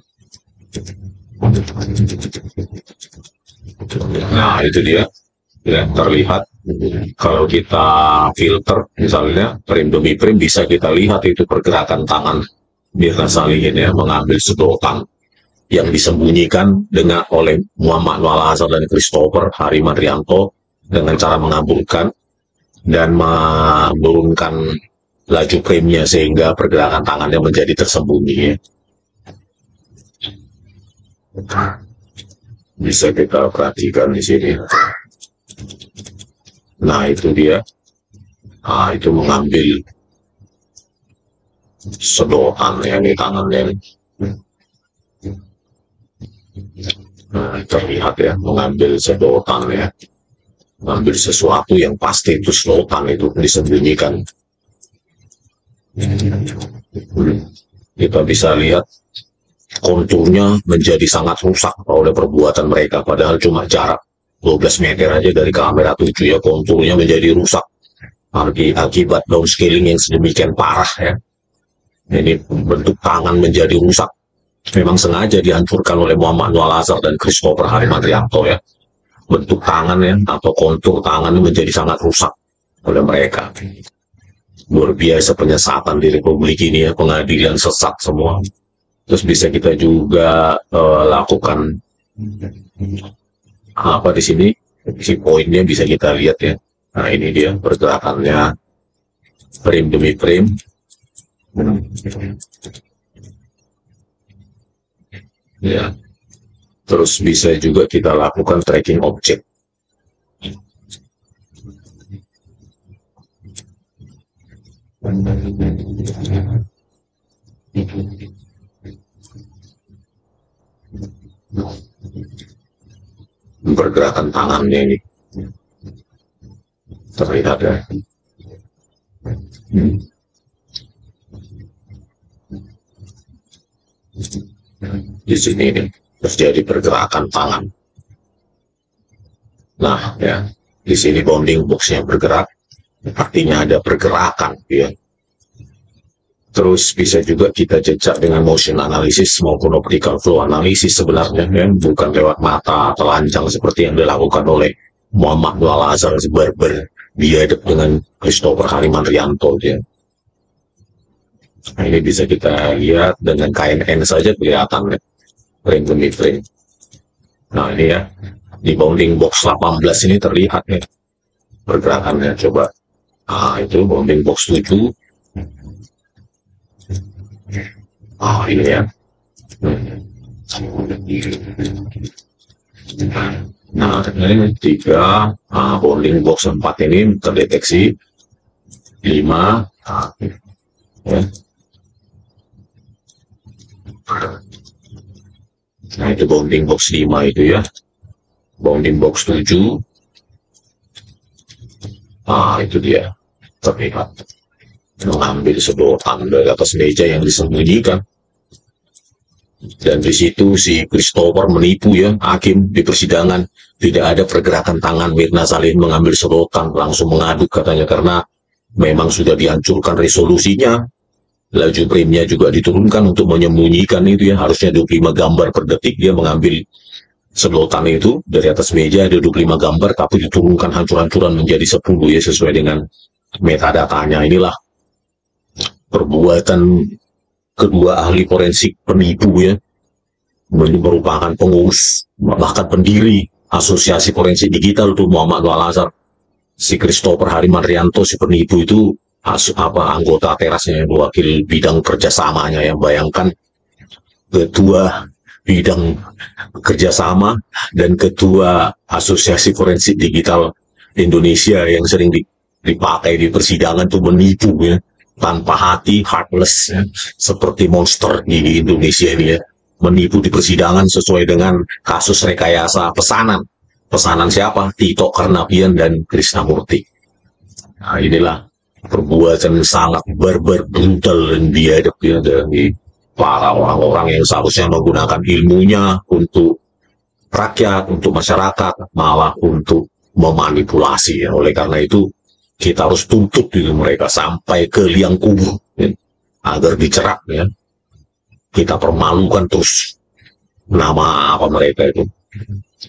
Nah itu dia ya, terlihat. Kalau kita filter misalnya frame demi frame, bisa kita lihat itu pergerakan tangan Mirna Salihin ya, mengambil sedotan yang disembunyikan dengan oleh Muhammad Nual Azhar dan Christopher Harimantrianto dengan cara mengabulkan dan menurunkan laju frame-nya sehingga pergerakan tangannya menjadi tersembunyi. Bisa kita perhatikan di sini. Nah itu dia. Nah itu mengambil sedotan ya, di tangannya. Nah, terlihat ya, mengambil sedotan ya, mengambil sesuatu yang pasti itu sedotan itu disembunyikan. Kita bisa lihat konturnya menjadi sangat rusak oleh perbuatan mereka, padahal cuma jarak 12 meter aja dari kamera 7 ya, konturnya menjadi rusak akibat downscaling yang sedemikian parah ya. Ini bentuk tangan menjadi rusak. Memang sengaja dihancurkan oleh Muhammad Anwar Al-Azhar dan Christopher Harimantrianto ya. Bentuk tangan ya, atau kontur tangan menjadi sangat rusak oleh mereka. Luar biasa penyesatan di Republik ini ya, pengadilan sesat semua. Terus bisa kita juga lakukan apa di sini, si poinnya bisa kita lihat ya. Nah ini dia pergerakannya frame demi frame. Ya, terus bisa juga kita lakukan tracking objek. Pergerakan tangannya ini terlihat ya. Di sini ini terjadi pergerakan tangan. Nah ya, di sini bounding boxnya bergerak, artinya ada pergerakan ya. Terus bisa juga kita jejak dengan motion analysis maupun optical flow analysis sebenarnya ya, bukan lewat mata telanjang seperti yang dilakukan oleh Muhammad Anwar Al-Azhar sebarbar biadab dengan Christopher Harimantrianto ya. Nah, ini bisa kita lihat dengan KNN saja kelihatan ya, frame demi frame. Nah ini ya, di bounding box 18 ini terlihat ya pergerakannya. Coba, itu bounding box 7. Ini ya. Nah ini 3, bounding box 4 ini terdeteksi 5. Ya. Nah itu bounding box 5 itu ya. Bounding box 7. Itu dia terlihat mengambil sedotan dari atas meja yang disembunyikan. Dan di situ si Christopher menipu ya hakim di persidangan. Tidak ada pergerakan tangan Mirna Salihin mengambil sedotan, langsung mengaduk katanya karena memang sudah dihancurkan resolusinya. Laju frame-nya juga diturunkan untuk menyembunyikan itu ya. Harusnya 25 gambar per detik, dia mengambil sedotan itu dari atas meja ada 25 gambar, tapi diturunkan hancur-hancuran menjadi 10 ya, sesuai dengan metadatanya. Inilah perbuatan kedua ahli forensik penipu ya, merupakan pengurus bahkan pendiri Asosiasi Forensik Digital itu Muhammad Anwar Al-Azhar. Si Christopher Harimantrianto si penipu itu anggota terasnya, wakil bidang kerjasamanya yang bayangkan ketua bidang kerjasama dan ketua Asosiasi Forensik Digital Indonesia yang sering dipakai di persidangan itu menipu ya, tanpa hati, heartless ya, seperti monster di Indonesia ini ya, menipu di persidangan sesuai dengan kasus rekayasa pesanan siapa? Tito Karnavian dan Krishnamurti. Nah inilah perbuatan sangat barbar, brutal dan biadab ya dari para orang-orang yang seharusnya menggunakan ilmunya untuk rakyat, untuk masyarakat, malah untuk memanipulasi ya. Oleh karena itu kita harus tuntut diri mereka sampai ke liang kubur ya, agar dicerak ya. Kita permalukan terus nama apa mereka itu,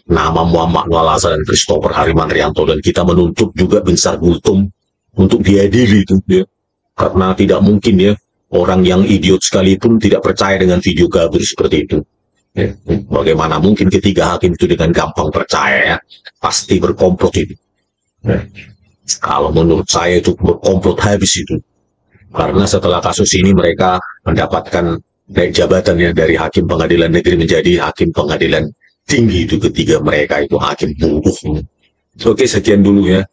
nama Muhammad Anwar Al-Azhar dan Christopher Harimantrianto, dan kita menuntut juga Binsar Gultom untuk diadili itu ya. Karena tidak mungkin ya orang yang idiot sekalipun tidak percaya dengan video gabur seperti itu ya. Bagaimana mungkin ketiga hakim itu dengan gampang percaya ya? Pasti berkomplot itu ya. Kalau menurut saya itu berkomplot habis itu, karena setelah kasus ini mereka mendapatkan naik jabatan ya, dari hakim pengadilan negeri menjadi hakim pengadilan tinggi. Itu ketiga mereka itu hakim bodoh. Oke, sekian dulu ya